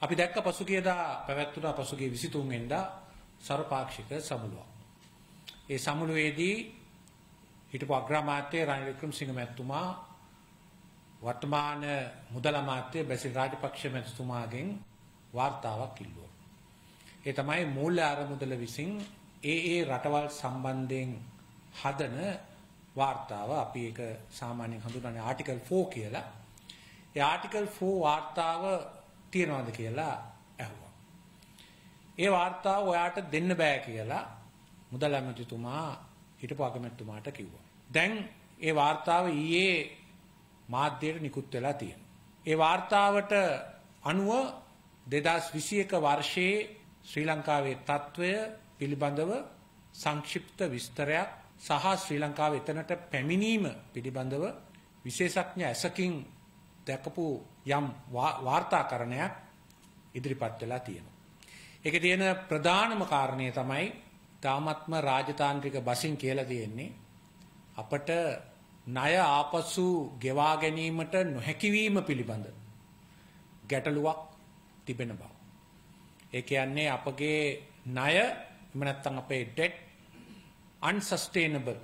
අපි දැක්ක පසුගියදා පැවැත්වුණා පසුගිය 23 වෙනිදා සර්වපාක්ෂික සමුළුවක්. ඒ සමුළුවේදී හිටපු අග්‍රාමාත්‍ය රනිල් වික්‍රමසිංහ මැතිතුමා වර්තමාන මුදල් අමාත්‍ය බැසිල් රාජපක්ෂ මැතිතුමාගෙන් වාර්තාවක් ඉල්ලුවා. ඒ තමයි මූල්‍ය අරමුදල විසින් ඒ රටවල් සම්බන්ධයෙන් හදන වාර්තාව. අපි ඒක සාමාන්‍යයෙන් හඳුන්වන්නේ ආටිකල් 4 කියලා. ඒ ආටිකල් 4 වාර්තාව තියනවාද කියලා ඇහුවා. ඒ වාර්තාව ඔයාට දෙන්න බෑ කියලා මුදල් අමාත්‍යතුමා හිටපු අගමැතිතුමාට කිව්වා. දැන් ඒ වාර්තාව ඊයේ මාධ්‍යයට නිකුත් වෙලා තියෙනවා. ඒ වාර්තාවට අනුව 2021 වර්ෂයේ ශ්‍රී ලංකාවේ තත්ත්වය පිළිබඳව සංක්ෂිප්ත විස්තරයක් සහ ශ්‍රී ලංකාව එතනට පැමිණීම පිළිබඳව විශේෂඥ ඇසකින් දැකපු යම් වාර්තාකරණයක් ඉදිරිපත් වෙලා තියෙනවා. ඒකේ තියෙන ප්‍රධානම කාරණය තමයි තාමත්ම රාජතාන්ත්‍රික බසින් කියලා තියෙන්නේ අපට ණය ආපසු ගෙවා ගැනීමට නොහැකි වීම පිළිබඳ ගැටලුවක් තිබෙන බව. ඒ කියන්නේ අපගේ ණය එහෙම නැත්නම් අපේ debt unsustainable.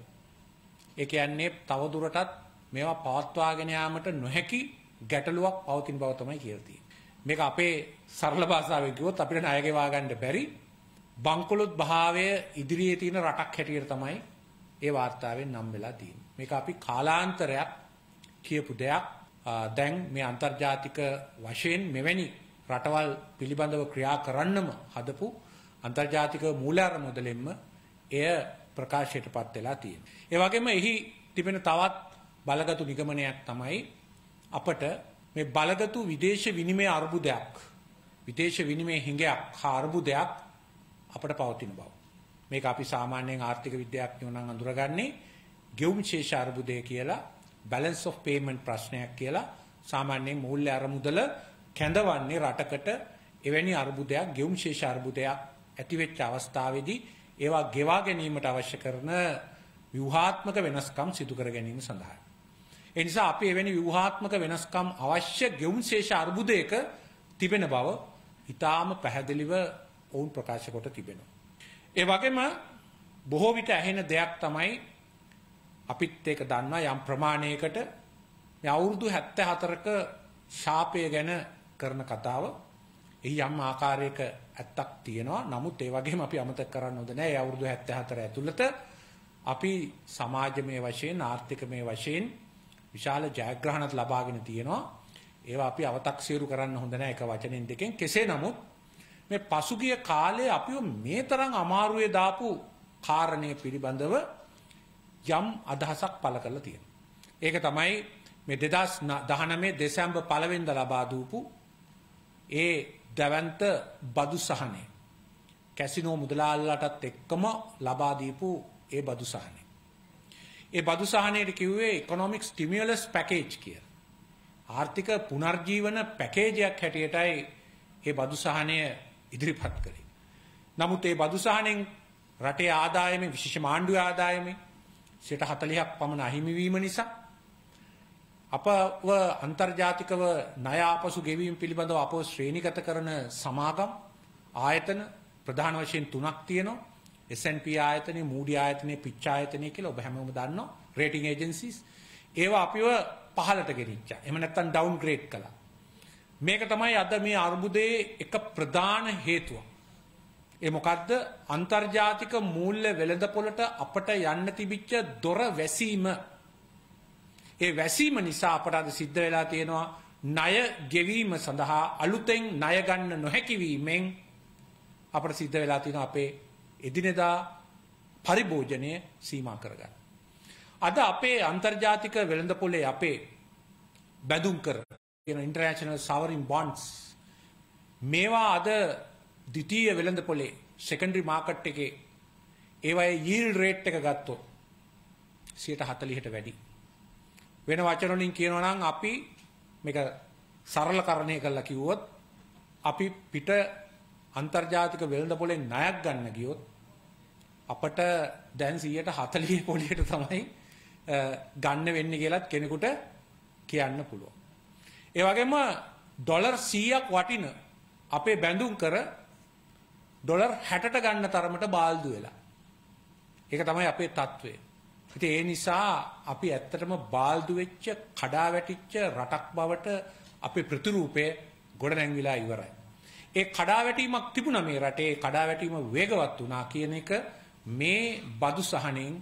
ඒ කියන්නේ තවදුරටත් මේවා පවත්වාගෙන යාමට නොහැකි ගැටලුවක් පවතින බව තමයි කියලා තියෙන්නේ. මේක අපේ සරල භාෂාවෙන් කිව්වොත් අපිට ණය ගෙවා ගන්න බැරි බංකොලොත් භාවය ඉදිරියේ තියෙන රටක් හැටියට තමයි ඒ වාර්තාවෙන් නම් වෙලා තියෙන්නේ. මේක අපි කාලාන්තරයක් කියපු දෙයක්. දැන් මේ අන්තර්ජාතික වශයෙන් මෙවැනි රටවල් පිළිබඳව ක්‍රියා කරන්නම හදපු අන්තර්ජාතික මූල්‍ය අරමුදලෙන්ම එය ප්‍රකාශයටපත් වෙලා තියෙනවා. ඒ වගේම එහි තිබෙන තවත් බලගතු නිගමනයක් තමයි අපට මේ බලගතු විදේශ විනිමය අර්බුදයක්, විදේශ විනිමය හිඟයක් හා අර්බුදයක් අපට පවතින බව. මේක අපි සාමාන්‍යයෙන් ආර්ථික විද්‍යාඥයෝ නම් අඳුරගන්නේ ගෙවුම් ශේෂ අර්බුදය කියලා, balance of payment ප්‍රශ්නයක් කියලා. සාමාන්‍යයෙන් මූල්‍ය අරමුදල කැඳවන්නේ රටකට එවැනි අර්බුදයක්, ගෙවුම් ශේෂ අර්බුදයක් ඇති වෙච්ච අවස්ථාවේදී ඒවා ගෙවා ගැනීමට අවශ්‍ය කරන ව්‍යුහාත්මක වෙනස්කම් සිදු කර ගැනීම සඳහා. ඒ නිසා අපි එවැනි ව්‍යුහාත්මක වෙනස්කම් අවශ්‍ය ගෙවුම් ශේෂ අර්බුදයක තිබෙන බව ඉතාම පැහැදිලිව ඔවුන් ප්‍රකාශ කොට තිබෙනවා. ඒ වගේම බොහෝ විට ඇහෙන දෙයක් තමයි අපිත් ඒක දන්නවා යම් ප්‍රමාණයකට මේ අවුරුදු 74ක ශාපය ගැන කරන කතාව. එහි යම් ආකාරයක ඇත්තක් තියෙනවා. නමුත් ඒ වගේම අපි අමතක කරන්න හොඳ නැහැ. ඒ අවුරුදු 74 ඇතුළත අපි සමාජමය වශයෙන්, ආර්ථිකමය වශයෙන් විශාල ජයග්‍රහණත් ලබාගෙන තියෙනවා. ඒවා අපි අව탁සීරු කරන්න හොඳ නැහැ එක වචනෙන් දෙකෙන්. කෙසේ නමුත් මේ පසුගිය කාලේ අපිව මේ තරම් අමාරුවේ දාපු කාරණේ පිළිබඳව යම් අදහසක් පළ කරලා තියෙනවා. ඒක තමයි මේ 2019 දෙසැම්බර් 1 වෙනිදා ලබා දූපු ඒ දැවැන්ත බදු සහනය. කැසිනෝ මුදලාල්ලාටත් එක්කම ලබා දීපු ඒ බදු සහනය. ඒ බදු සහනයට කිව්වේ ඉකොනොමික් ස්ටිමියුලස් පැකේජ් කියලා. ආර්ථික පුනර්ජීවන පැකේජයක් හැටියටයි ඒ බදු සහනය ඉදිරිපත් කළේ. නමුත් ඒ බදු සහනෙන් රටේ ආදායමේ, විශේෂ ආණ්ඩුවේ ආදායමේ 40% පමණ අහිමි වීම නිසා අපව අන්තර්ජාතිකව ණය ආපසු ගෙවීම පිළිබඳව අපව ශ්‍රේණිගත කරන සමාගම් ආයතන ප්‍රධාන වශයෙන් 3ක් තියෙනවා. S&P ආයතනය, Moody ආයතනය, Fitch ආයතනය කියලා ඔබ හැමෝම දන්නවා. Rating agencies. ඒවා අපිව පහළට ගෙනිච්චා. එහෙම නැත්නම් ඩවුන්ග්‍රේඩ් කළා. මේක තමයි අද මේ අර්බුදයේ එක ප්‍රධාන හේතුව. ඒ මොකද්ද? අන්තර්ජාතික මූල්‍ය වෙළඳපොළට අපට යන්න තිබිච්ච දොර වැසීම. ඒ වැසීම නිසා අපට අද සිද්ධ වෙලා තියෙනවා ණය ගෙවීම සඳහා අලුතෙන් ණය ගන්න නොහැකි වීමෙන් අපට සිද්ධ වෙලා තියෙනවා අපේ එදිනෙදා පරිභෝජනය සීමා කරගන්න. අද අපේ අන්තර්ජාතික වෙළඳපොලේ අපේ බැඳුම් කර කියන ඉන්ටර්නැෂනල් සවරින් බොන්ඩ්ස් මේවා අද ද්විතීය වෙළඳපොලේ සෙකන්ඩරි මාකට් එකේ ඒවායේ yield rate එක ගත්තොත් 40%ට වැඩි. වෙන වචන වලින් කියනවා නම් අපි මේක සරලකරණය කරලා කිව්වොත් අපි පිට අන්තර්ජාතික වෙළඳපොලේ ණයක් ගන්න ගියොත් අපට දැන් 140 පොලියට තමයි ගන්න වෙන්නේ කියලාත් කෙනෙකුට කියන්න පුළුවන්. ඒ වගේම ඩොලර් 100ක් වටින අපේ බැඳුම් කර ඩොලර් 60ට ගන්න තරමට බාල්දු වෙලා. ඒක තමයි අපේ තත්ත්වය. ඉතින් ඒ නිසා අපි ඇත්තටම බාල්දු වෙච්ච කඩා වැටිච්ච රටක් බවට අපේ ප්‍රතිරූපය ගොඩනැංවිලා ඉවරයි. ඒ කඩා වැටීමක් තිබුණා මේ රටේ. කඩා වැටීම වේගවත් වුණා කියන එක මේ බදු සහනෙන්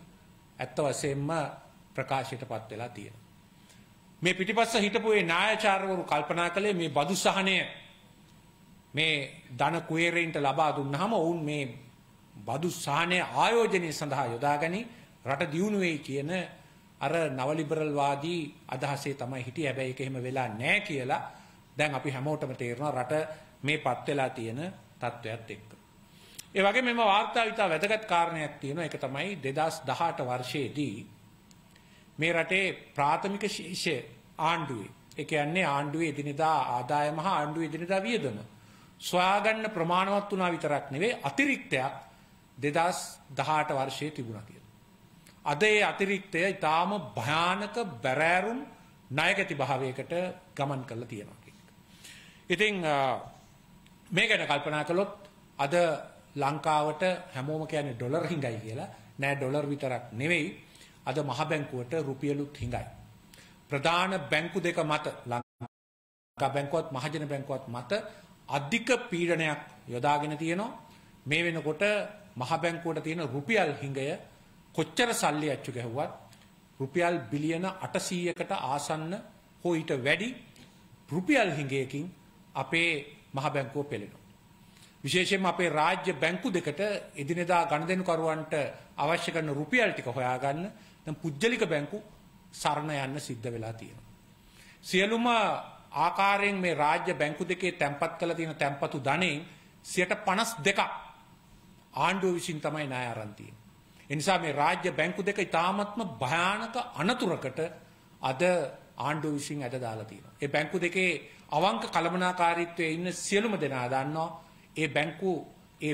ඇත්ත වශයෙන්ම ප්‍රකාශයටපත් වෙලා තියෙනවා. මේ පිටිපස්ස හිටපු ඒ නායචාර්යවරු කල්පනා කළේ මේ බදු සහනය මේ ධන කුවේරයින්ට ලබා දුන්නාම ඔවුන් මේ බදු සහනය ආයෝජනය සඳහා යොදාගනි රට දියුණු වෙයි කියන අර නව ලිබරල් වාදී අදහසේ තමයි හිටියේ. හැබැයි ඒක එහෙම වෙලා නැහැ කියලා දැන් අපි හැමෝටම තේරෙනවා රට මේ පත් වෙලා තියෙන තත්ත්වයක් එක්ක. ඒ වගේ මෙම වාර්තාවිත වැදගත් කාරණයක් තියෙනවා. ඒක තමයි 2018 වර්ෂයේදී මේ රටේ ප්‍රාථමික ශීර්ෂ ආණ්ඩුවේ, ඒ කියන්නේ ආණ්ඩුවේ එදිනෙදා ආදායම හා ආණ්ඩුවේ එදිනෙදා වියදම සොයාගන්න ප්‍රමාණවත් වුණා විතරක් නෙවෙයි අතිරික්තයක් 2018 වර්ෂයේ තිබුණා කියලා. අද ඒ අතිරික්තය ඊටාම භයානක බැරෑරුම් ණයගැති භාවයකට ගමන් කරලා තියෙනවා කියන එක. ඉතින් මේ ගැන කල්පනා කළොත් අද ලංකාවට හැමෝම කියන්නේ ඩොලර් හිඟයි කියලා. නෑ, ඩොලර් විතරක් නෙවෙයි. අද මහ බැංකුවට රුපියලුත් හිඟයි. ප්‍රධාන බැංකු දෙක මත ලංකා බැංකුවත් මහජන බැංකුවත් මත අධික පීඩනයක් යොදාගෙන තියෙනවා. මේ වෙනකොට මහ බැංකුවට තියෙන රුපියල් හිඟය කොච්චර සල්ලි අච්චු ගැහුවත් රුපියල් බිලියන 800කට ආසන්න හෝ ඊට වැඩි රුපියල් හිඟයකින් අපේ මහ බැංකුව පෙළෙනවා. විශේෂයෙන්ම අපේ රාජ්‍ය බැංකු දෙකට එදිනෙදා ගනුදෙනුකරුවන්ට අවශ්‍ය කරන රුපියල් ටික හොයාගන්න දැන් පුජ්‍යලික බැංකු සරණ යන්න සිද්ධ වෙලා තියෙනවා. සියලුම ආකාරයෙන් මේ රාජ්‍ය බැංකු දෙකේ තැන්පත් කළ තියෙන තැන්පතු ධනෙන් 52% ආණ්ඩුව විසින් තමයි ණය අරන් තියෙන්නේ. ඒ නිසා මේ රාජ්‍ය බැංකු දෙක ඉතාමත්ම භයානක අනතුරකට අද ආණ්ඩුව විසින් ඇද දාලා තියෙනවා. ඒ බැංකු දෙකේ අවංක කළමනාකාරීත්වයේ ඉන්න සියලුම දෙනා දන්නවා ඒ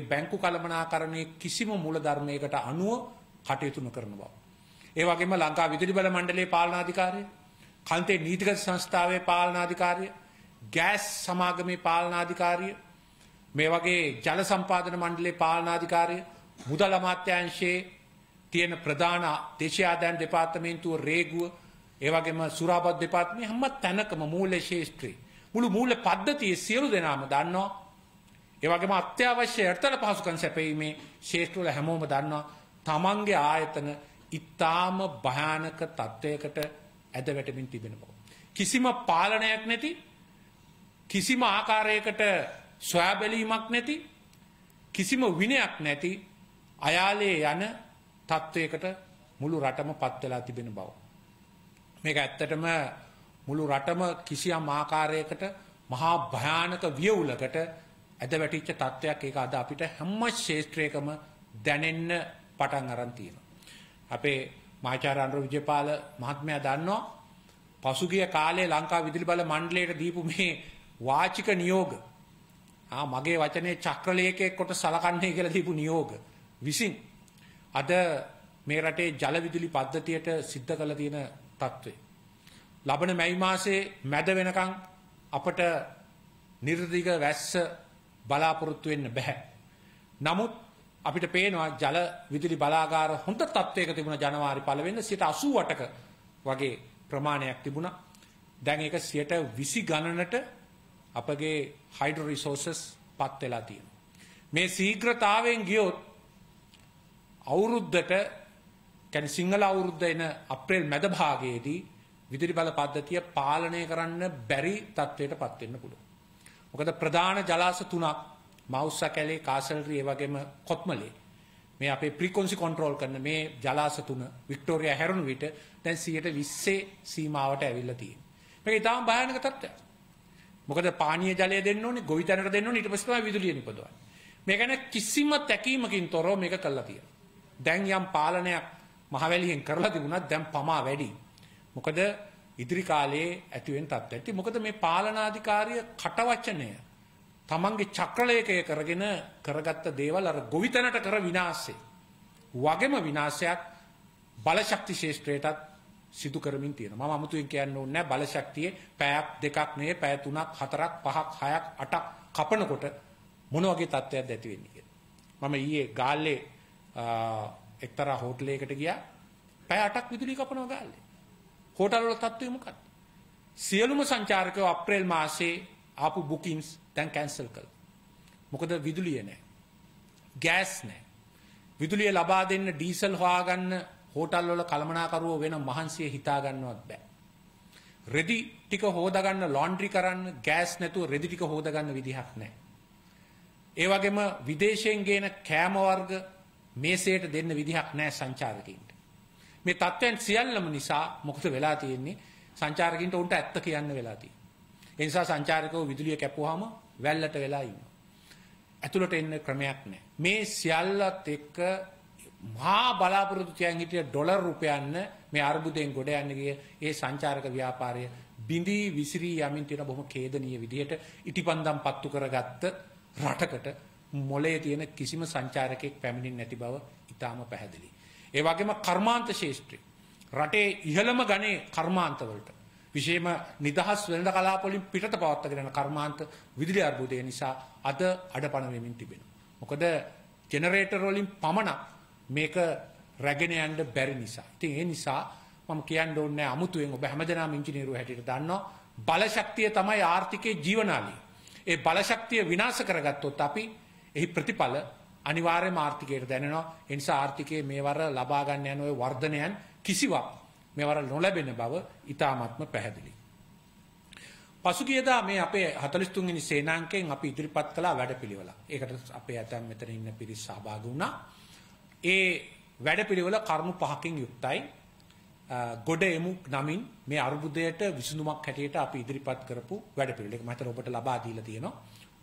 බැංකු කළමනාකරණයේ කිසිම මූලධර්මයකට අනුව කටයුතු නොකරන බව. ඒ වගේම ලංකා විදුලි බල මණ්ඩලයේ පාලනාධිකාරිය, කන්තේ නීතිගත සංස්ථාවේ පාලනාධිකාරිය, ගෑස් සමාගමේ පාලනාධිකාරිය, මේ වගේ ජල සම්පාදන මණ්ඩලයේ පාලනාධිකාරිය, මුදල් අමාත්‍යාංශයේ තියෙන ප්‍රධාන දේශීය ආදායම් දෙපාර්තමේන්තුව රේගුව, ඒ වගේම සුරාබත් දෙපාර්තමේ හැම තැනකම මූල්‍ය ශේෂ්ත්‍රයේ මුළු මූල්‍ය පද්ධතියේ සියලු දෙනාම දන්නවා. ඒ වගේම අත්‍යවශ්‍ය යටිතල පහසුකම් සැපයීමේ ශේෂ්ත්‍රවල හැමෝම දන්නවා තමන්ගේ ආයතන ඉතාම භයානක තත්ත්වයකට ඇද වැටෙමින් තිබෙන බව. කිසිම පාලනයක් නැති, කිසිම ආකාරයකට සොයා බැලීමක් නැති, කිසිම විනයක් නැති අයාලේ යන තත්ත්වයකට මුළු රටම පත් වෙලා තිබෙන බව. මේක ඇත්තටම මුළු රටම කිසියම් ආකාරයකට මහා භයානක වියවුලකට ඇද වැටිච්ච තත්ත්වයක්. ඒක අද අපිට හැම ශේෂ්ත්‍රයකම දැනෙන්න පටන් අරන් තියෙනවා. අපේ මහාචාර්ය අනුර විජේපාල මහත්මයා දන්නවා පසුගිය කාලේ ලංකා විදුලි බල මණ්ඩලයට දීපු මේ වාචික නියෝග, මගේ වචනේ චක්‍රලේඛයක් කොට සලකන්නේ කියලා දීපු නියෝග විසින් අද මේ රටේ ජල විදුලි පද්ධතියට සිද්ධ කළ තියෙන තත්ත්වය. ලබන මැයි මාසේ මැද වෙනකන් අපට නිර්දිග වැස්ස බලාපොරොත්තු වෙන්න බෑ. නමුත් අපිට පේනවා ජල විදුලි බලාගාර හොඳ තත්ත්වයක තිබුණ ජනවාරි 1 වෙනිදා 88%ක වගේ ප්‍රමාණයක් තිබුණා. දැන් ඒක 20 ගණනට අපගේ හයිඩ්‍රෝ රිසෝසස් පත් වෙලා තියෙනවා. මේ ශීඝ්‍රතාවයෙන් ගියොත් අවුරුද්දට කියන්නේ සිංහල අවුරුද්ද එන අප්‍රේල් මැද භාගයේදී විදුලි බල පද්ධතිය පාලනය කරන්න බැරි තත්ත්වයට පත් වෙන්න පුළුවන්. මොකද ප්‍රධාන ජලාශ 3ක් මවුස්සා කැලේ, කාසල්රි, ඒ වගේම කොත්මලේ මේ අපේ ෆ්‍රීකවන්සි කන්ට්‍රෝල් කරන මේ ජලාශ 3 වික්ටෝරියා හැරුණු විට දැන් 120 සීමාවට ඇවිල්ලා තියෙනවා. මේක ඉතාම භයානක තත්ත්වයක්. මොකද පානීය ජලය දෙන්න ඕනේ, ගොවිතැනට දෙන්න ඕනේ, ඊට පස්සේ තමයි විදුලිය නිපදවන්නේ. මේ ගැන කිසිම තැකීමකින් තොරව මේක කළා තියෙනවා. දැන් යම් පාලනයක් මහවැලියෙන් කරලා තිබුණත් දැන් පමා වැඩි. මොකද ඉදිරි කාලයේ ඇති වෙන තත්ත්වයක්. මොකද මේ පාලනාධිකාරිය කටවචනය තමන්ගේ චක්‍රලේඛය කරගෙන කරගත්ත දේවල් අර ගොවිතැනට කර විනාශය වගේම විනාශයක් බලශක්ති ශේෂ්ත්‍රයටත් සිදු කරමින් තියෙනවා. මම අමුතුවෙන් කියන්න ඕනේ නැහැ බලශක්තියේ පැයක් දෙකක් නෙවෙයි පැය 3ක් 4ක් 5ක් 6ක් 8ක් කපනකොට මොන වගේ තත්ත්වයක්ද ඇති වෙන්නේ කියලා. මම ඊයේ ගාල්ලේ එක්තරා හෝටලයකට ගියා. පැය 8ක් විදුලි කපනවා ගාල්ලේ. හෝටල් වල තත්ත්වය මොකක්ද? සියලුම සංචාරකයෝ අප්‍රේල් මාසේ ආපු බුකින්ස් දැන් කැන්සල් කළා. මොකද විදුලිය නැහැ. ගෑස් නැහැ. විදුලිය ලබා දෙන්න ඩීසල් හොයාගන්න හෝටල් වල කළමනාකරුවෝ වෙන මහන්සිය හිතා ගන්නවත් බෑ. රෙදි ටික හොදාගන්න ලොන්ඩ්‍රි කරන්න ගෑස් නැතුව රෙදි ටික හොදාගන්න විදිහක් නැහැ. ඒ වගේම විදේශයෙන් ගේන කෑම වර්ග මේසයට දෙන්න විදිහක් නැහැ සංචාරකයින්ට. මේ තත්ත්වයන් සියල්ලම නිසා මොකද වෙලා තියෙන්නේ? සංචාරකයින්ට උන්ට ඇත්ත කියන්න වෙලා තියෙන්නේ. ඒ නිසා සංචාරකයෝ විදුලිය කැපුවාම වැල්ලට වෙලා ඉන්නවා. ඇතුළට එන්න ක්‍රමයක් නැහැ. මේ සියල්ලත් එක්ක මහා බලාපොරොත්තු තියන් හිටිය ඩොලර් රුපියල්න මේ අර්බුදයෙන් ගොඩ යන්න ගිය ඒ සංචාරක ව්‍යාපාරය බිඳී විසිරී යමින් තියෙන බොහොම ඛේදනීය විදිහට ඉටිපන්දම් පත්තු කරගත්ත රටකට මොලේ තියෙන කිසිම සංචාරකයෙක් පැමිණෙන්නේ නැති බව ඉතාම පැහැදිලි. ඒ වගේම කර්මාන්ත ශාස්ත්‍රය රටේ ඉහළම ගණේ කර්මාන්ත වලට විශේෂම නිදහස් වෙළඳ කලාප වලින් පිටත පවත්වාගෙන යන කර්මාන්ත විදුලි අර්බුදය නිසා අද අඩපණ වෙමින් තිබෙනවා. මොකද ජෙනරේටර් වලින් පමණක් මේක රැගෙන යන්න බැරි නිසා. ඉතින් ඒ නිසා මම කියන්න ඕනේ අමුතුවෙන් ඔබ හැමදෙනාම ඉංජිනේරුවෝ හැටියට දන්නවා බලශක්තිය තමයි ආර්ථිකයේ ජීවනාලිය. ඒ බලශක්තිය විනාශ කරගත්තොත් අපි එහි ප්‍රතිඵල අනිවාර්යයෙන්ම ආර්ථිකයට දැනෙනවා. ඒ නිසා ආර්ථිකයේ මේවර ලබා ගන්න යන ওই වර්ධනයන් කිසිවක් මේවර නොලැබෙන බව ඉතාමත්ම පැහැදිලි. පසුගියදා මේ අපේ 43 වෙනි සේනාංකයෙන් අපි ඉදිරිපත් කළ වැඩපිළිවෙල. ඒකට අපේ ඇතැම් මෙතන ඉන්න පිරිස් සහභාගී වුණා. ඒ වැඩපිළිවෙල කරුණු 5කින් යුක්තයි. ගොඩ එමු නමින් මේ අර්බුදයට විසඳුමක් හැටියට අපි ඉදිරිපත් කරපු වැඩපිළිවෙල. ඒක මම හිතන ඔබට ලබා දීලා තියෙනවා.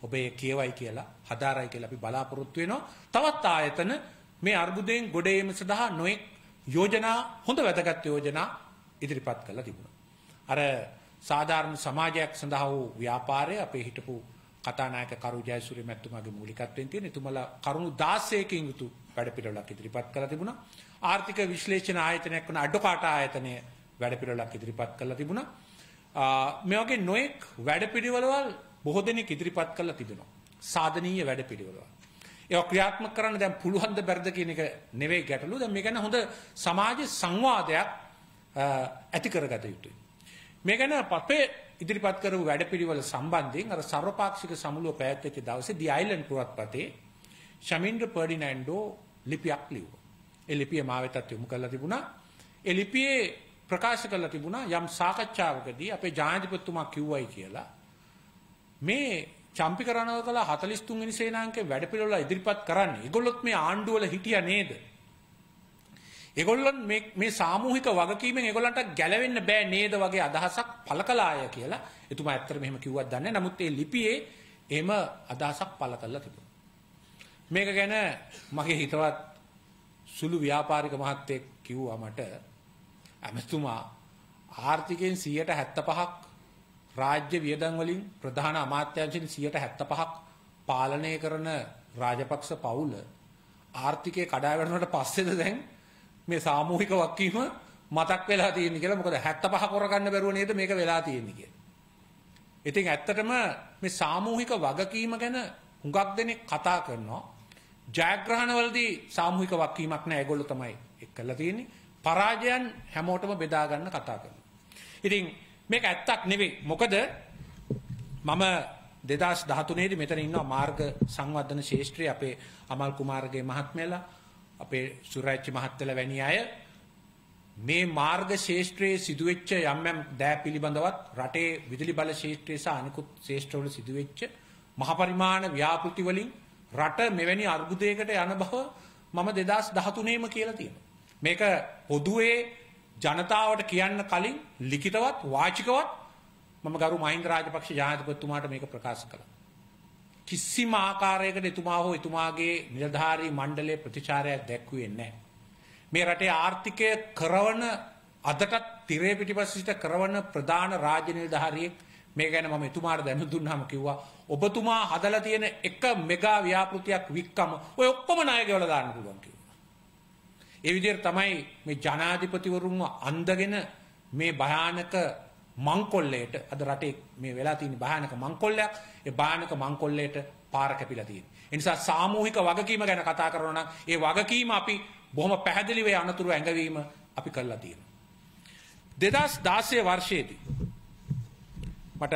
ඔබ ඒ කියවයි කියලා, හදාරයි කියලා අපි බලාපොරොත්තු වෙනවා. තවත් ආයතන මේ අර්බුදයෙන් ගොඩ ඒම සඳහා නොඑක් යෝජනා, හොඳ වැදගත් යෝජනා ඉදිරිපත් කළා තිබුණා. අර සාධාරණ සමාජයක් සඳහා වූ ව්‍යාපාරය අපේ හිටපු කතානායක කරු ජයසූරිය මැතිතුමාගේ මූලිකත්වයෙන් තියෙන එතුමලා කරුණු 16කින් යුතු වැඩපිළිවෙලක් ඉදිරිපත් කළා තිබුණා. ආර්ථික විශ්ලේෂණ ආයතනයක් වන අඩොකාට ආයතනය වැඩපිළිවෙලක් ඉදිරිපත් කළා තිබුණා. මේ වගේ නොඑක් වැඩපිළිවෙළවල් බොහෝ දෙනෙක් ඉදිරිපත් කළා තිබෙනවා. සාධනීය වැඩපිළිවෙළවල්. ඒක ක්‍රියාත්මක කරන්න දැන් පුළුවන් ද බැරිද කියන එක නෙවෙයි ගැටලුව. දැන් මේ ගැන හොඳ සමාජ සංවාදයක් ඇති කරගත යුතුයි. මේ ගැන අපේ ඉදිරිපත් කරපු වැඩපිළිවෙල සම්බන්ධයෙන් අර සර්වපාක්ෂික සමුළුව පැවැත්වෙච්ච දවසේ දී අයිලන්ඩ් පුවත්පතේ ශමින්ද්‍ර පර්ඩිනැන්ඩෝ ලිපියක් ලිව්වා. ඒ ලිපිය මා වෙතත් යොමු කරලා තිබුණා. ඒ ලිපියේ ප්‍රකාශ කරලා තිබුණා යම් සාකච්ඡාවකදී අපේ ජනාධිපතිතුමා කිව්වයි කියලා මේ චම්පික රණවකලා 43 වෙනි සේනාංකයේ වැඩපිළිවෙල ඉදිරිපත් කරන්නේ. ඒගොල්ලොත් මේ ආණ්ඩුවල හිටියා නේද? ඒගොල්ලන් මේ සාමූහික වගකීමෙන් ඒගොල්ලන්ට ගැලවෙන්න බෑ නේද වගේ අදහසක් පළ කළාය කියලා. එතුමා ඇත්තට මෙහෙම කිව්වත් දන්නේ නැහැ. නමුත් ඒ ලිපියේ එහෙම අදහසක් පළ කරලා තිබුණා. මේක ගැන මගේ හිතවත් සුළු ව්‍යාපාරික මහත්තයෙක් කිව්වා මට ඇමතුමා ආර්ථිකයෙන් 75%ක් රාජ්‍ය වියදම් වලින් ප්‍රධාන අමාත්‍යාංශයෙන් 75%ක් පාලනය කරන රාජපක්ෂ පවුල ආර්ථිකය කඩා වැටුණාට පස්සේද දැන් මේ සාමූහික වගකීම මතක් වෙලා තියෙන්නේ කියලා. මොකද 75 කරගන්න බැරුව නේද මේක වෙලා තියෙන්නේ කියලා. ඉතින් ඇත්තටම මේ සාමූහික වගකීම ගැන හුඟක් දෙනෙක් කතා කරනවා. ජයග්‍රහණවලදී සාමූහික වගකීමක් නැහැ. ඒගොල්ලෝ තමයි ඒක කරලා තියෙන්නේ. පරාජයන් හැමෝටම බෙදා ගන්න කතා කරනවා. ඉතින් මේක ඇත්තක් නෙවෙයි. මොකද මම 2013 දී මෙතන ඉන්නවා මාර්ග සංවර්ධන ශාස්ත්‍රයේ අපේ අමල් කුමාරගේ මහත්මයලා, අපේ සුරාජ්‍ය මහත්තයලා වැනි අය මේ මාර්ග ශාස්ත්‍රයේ සිදුවෙච්ච යම් යම් දෑ පිළිබඳවත් රටේ විදුලි බල ශාස්ත්‍රයේ සහ අනිකුත් ශාස්ත්‍රවල සිදුවෙච්ච මහ පරිමාණ ව්‍යාපෘති වලින් රට මෙවැනි අර්බුදයකට යන බව මම 2013ෙම කියලා තියෙනවා. මේක පොදුවේ ජනතාවට කියන්න කලින් ලිඛිතවත් වාචිකවත් මම ගරු මහින්ද රාජපක්ෂ ජනාධිපතිතුමාට මේක ප්‍රකාශ කළා. කිසිම ආකාරයකට එතුමා හෝ එතුමාගේ නිලධාරී මණ්ඩලයේ ප්‍රතිචාරයක් දැක්ුවේ නැහැ. මේ රටේ ආර්ථිකය කරවන අදටත් තිරේ පිටිපස්ස සිට කරවන ප්‍රධාන රාජ්‍ය නිලධාරියෙක් මේ ගැන මම එතුමාට දැනුම් දුන්නාම කිව්වා ඔබතුමා හදලා තියෙන එක මෙගා ව්‍යාපෘතියක් වික්කම ඔය ඔක්කොම ණය ගෙවලා දාන්න පුළුවන් කිව්වා. ඒ විදිහට තමයි මේ ජනාධිපතිවරුන්ව අන්දගෙන මේ භයානක මංකොල්ලයට අද රටේ මේ වෙලා තියෙන භයානක මංකොල්ලයක් ඒ භයානක මංකොල්ලයට පාර කැපිලා තියෙනවා. ඒ නිසා සාමූහික වගකීම ගැන කතා කරනවා නම් ඒ වගකීම අපි බොහොම පැහැදිලිව අනතුරු ඇඟවීම අපි කළා තියෙනවා. 2016 වර්ෂයේදී මට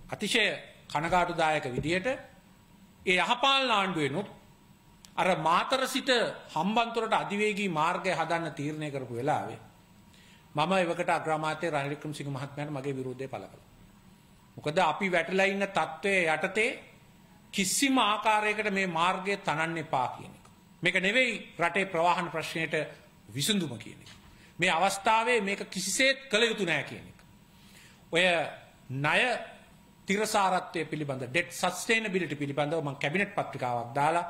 අතිශය කනගාටුදායක විදියට ඒ යහපාලන ආණ්ඩුවෙනුත් අර මාතර සිට හම්බන්තොටට අධිවේගී මාර්ගය හදන්න තීරණය කරපු වෙලාවේ මම එවකට අග්‍රාමාත්‍ය රනිල් වික්‍රමසිංහ මහත්මයාට මගේ විරෝධය පළ කළා. මොකද අපි වැටලා ඉන්න තත්ත්වයේ යටතේ කිසිම ආකාරයකට මේ මාර්ගය තනන්න එපා කියන එක. මේක නෙවෙයි රටේ ප්‍රවාහන ප්‍රශ්නයට විසඳුම කියන එක. මේ අවස්ථාවේ මේක කිසිසේත් කළ යුතු නෑ කියන එක. ඔය ණය තිරසාරත්වය පිළිබඳ ඩෙට් සස්ටේනබිලිටි පිළිබඳව මම කැබිනට් පත්‍රිකාවක් දාලා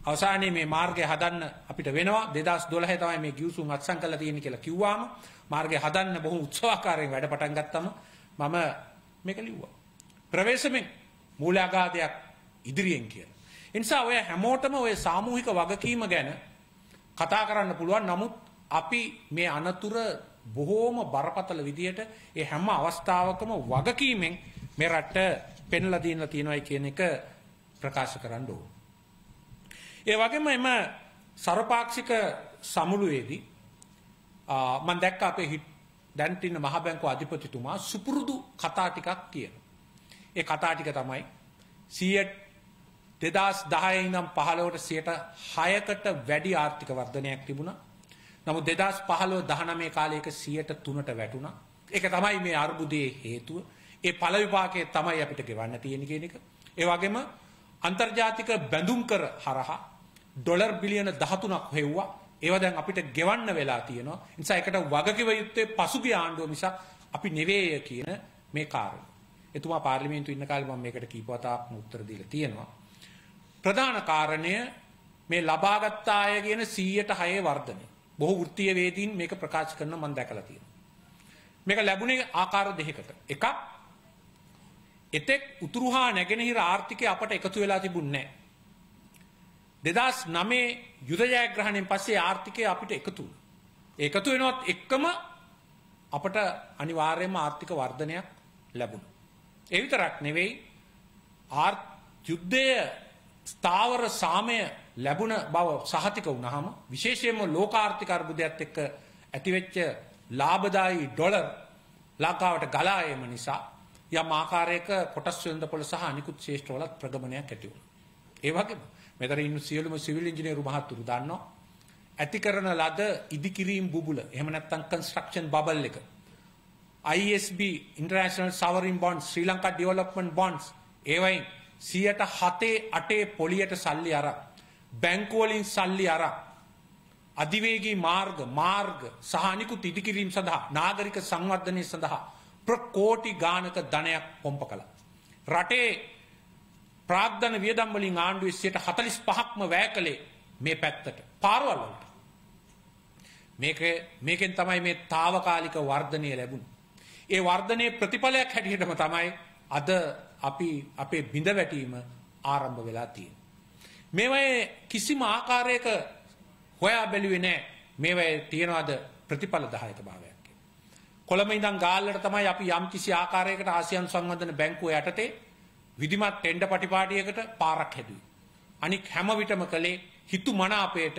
අවසානයේ මේ මාර්ගය හදන්න අපිට වෙනවා 2012 තමයි මේ ගිවිසුම් අත්සන් කරලා තියෙන්නේ කියලා කිව්වාම මාර්ගය හදන්න බොහොම උත්සාහකාරයෙන් වැඩ පටන් ගත්තම මම මේක ලිව්වා. ප්‍රවේශමෙන් මූලාඝාතයක් ඉදිරියෙන් කියලා. ඒ නිසා ඔය හැමෝටම ඔය සාමූහික වගකීම ගැන කතා කරන්න පුළුවන්. නමුත් අපි මේ අනතුර බොහෝම බරපතල විදියට ඒ හැම අවස්ථාවකම වගකීමෙන් මේ රට පෙන්ලා දීලා තියෙනවායි කියන එක ප්‍රකාශ කරන්න ඕන. ඒ වගේම එම සර්වපාක්ෂික සමුළුවේදී මම දැක්ක අපේ දැන් තින්න මහ බැංකුව අධිපතිතුමා සුපුරුදු කතා ටිකක් කියනවා. ඒ කතා ටික තමයි 2010 ඉඳන් 15ට 6%කට වැඩි ආර්ථික වර්ධනයක් තිබුණා. නමුත් 2015-19 කාලයක 3%ට වැටුණා. ඒක තමයි මේ අර්බුදයේ හේතුව. ඒ ඵල විපාකයේ තමයි අපිට ගෙවන්න තියෙන කියන එක. ඒ වගේම අන්තර්ජාතික බැඳුම් කර හරහා ඩොලර් බිලියන 13ක් හෙව්වා. ඒවා දැන් අපිට ගෙවන්න වෙලා තියෙනවා. ඒ නිසා ඒකට වගකිව යුත්තේ පසුගිය ආණ්ඩුව මිසක් අපි නෙවෙයි කියන මේ කාරණය. එතුමා පාර්ලිමේන්තුවේ ඉන්න කාලේ මම මේකට කීප වතාවක් උත්තර දීලා තියෙනවා. ප්‍රධාන කාරණය මේ ලබාගත් ආය කියන 106 වර්ධනය. බොහෝ වෘත්තීය වේදීන් මේක ප්‍රකාශ කරන මම දැකලා තියෙනවා. මේක ලැබුණේ ආකාර දෙකකට. එකක් එතෙක් උතුරු හා නැගෙනහිර ආර්ථිකය අපට එකතු වෙලා තිබුණේ නැහැ. 2009 යුද ජයග්‍රහණයෙන් පස්සේ ආර්ථිකය අපිට එකතු වුණා. එකතු වෙනවත් එක්කම අපට අනිවාර්යයෙන්ම ආර්ථික වර්ධනයක් ලැබුණා. ඒ විතරක් නෙවෙයි යුද්ධය ස්ථාවර සාමය ලැබුණ බව සහතික වුණාම විශේෂයෙන්ම ලෝකාර්ථික අර්බුදයත් එක්ක ඇතිවෙච්ච ලාභදායී ඩොලර් ලංකාවට ගලා ඒම නිසා යම් ආකාරයක කොටස් වෙළඳපොළ සහ අනිකුත් ශේෂ්ඨවලත් ප්‍රගමනයක් ඇති වුණා. ඒ වගේම මෙතන ඉන්න සියලුම සිවිල් ඉංජිනේරු මහතුරු දන්නවා ඇති කරන ලද ඉදිකිරීම් බුබුල එහෙම නැත්නම් කන්ස්ට්‍රක්ෂන් බබල් එක ISB International Sovereign Bonds Sri Lanka Development Bonds ඒවයින් 7-8 පොලියට සල්ලි අරන් බැංකු වලින් සල්ලි අරන් අධිවේගී මාර්ග සහ අනිකුත් ඉදිකිරීම් සඳහා නාගරික සංවර්ධනය සඳහා ප්‍රකෝටි ගානක ධනයක් පොම්ප කළා. රටේ ප්‍රාග්ධන වියදම් වලින් ආණ්ඩුවේ 45%ක්ම වැය කළේ මේ පැත්තට පාරවල් වලට. මේකෙන් තමයි මේ తాවකාලික වර්ධනය ලැබුණේ. ඒ වර්ධනයේ ප්‍රතිඵලයක් හැටියටම තමයි අද අපි අපේ බිඳ වැටීම ආරම්භ වෙලා තියෙන්නේ. මේවයේ කිසිම ආකාරයක හොයා බැලුවේ නැහැ. මේවයේ තියනවාද ප්‍රතිඵලදායක භාවයක් කියලා. කොළඹ ඉඳන් ගාල්ලට තමයි අපි යම් කිසි ආකාරයකට ආසියානු සංවර්ධන බැංකුව යටතේ විධිමත් ටෙන්ඩර් පටිපාටියකට පාරක් හැදුවේ. අනික හැම විටම කළේ හිතු මනාපයට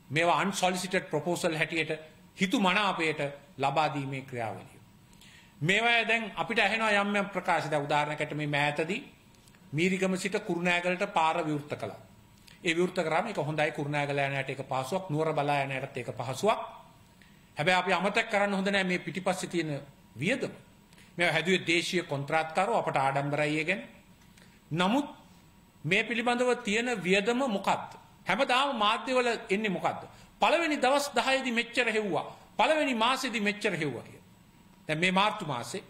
මේවා අන්සොලිසිටඩ් ප්‍රොපෝසල් හැටියට හිතු මනාපයට ලබා දීමේ ක්‍රියාවලිය. මේවා දැන් අපිට ඇහෙනවා යම් යම් ප්‍රකාශ. දැන් උදාහරණයකට මේ මෑතදී මීරිගම සිට කුරුණෑගලට පාර විවෘත කළා. ඒ විවෘත කරාම ඒක හොඳයි කුරුණෑගල යනට ඒක පහසුවක් නුවර බලා යනටත් ඒක පහසුවක්. හැබැයි අපි අමතක කරන්න හොඳ නැහැ මේ පිටිපස්සේ තියෙන වියදම. මේවා හැදුවේ දේශීය කොන්ත්‍රාත්කාරෝ අපට ආඩම්බරයි ඒ ගැන. නමුත් මේ පිළිබඳව තියෙන වියදම මොකක්ද? හැමදාම මාධ්‍යවල එන්නේ මොකද්ද? පළවෙනි දවස් 10 දී මෙච්චර හෙව්වා. පළවෙනි මාසෙදී මෙච්චර හෙව්වා කියලා. දැන් මේ මාර්තු මාසේ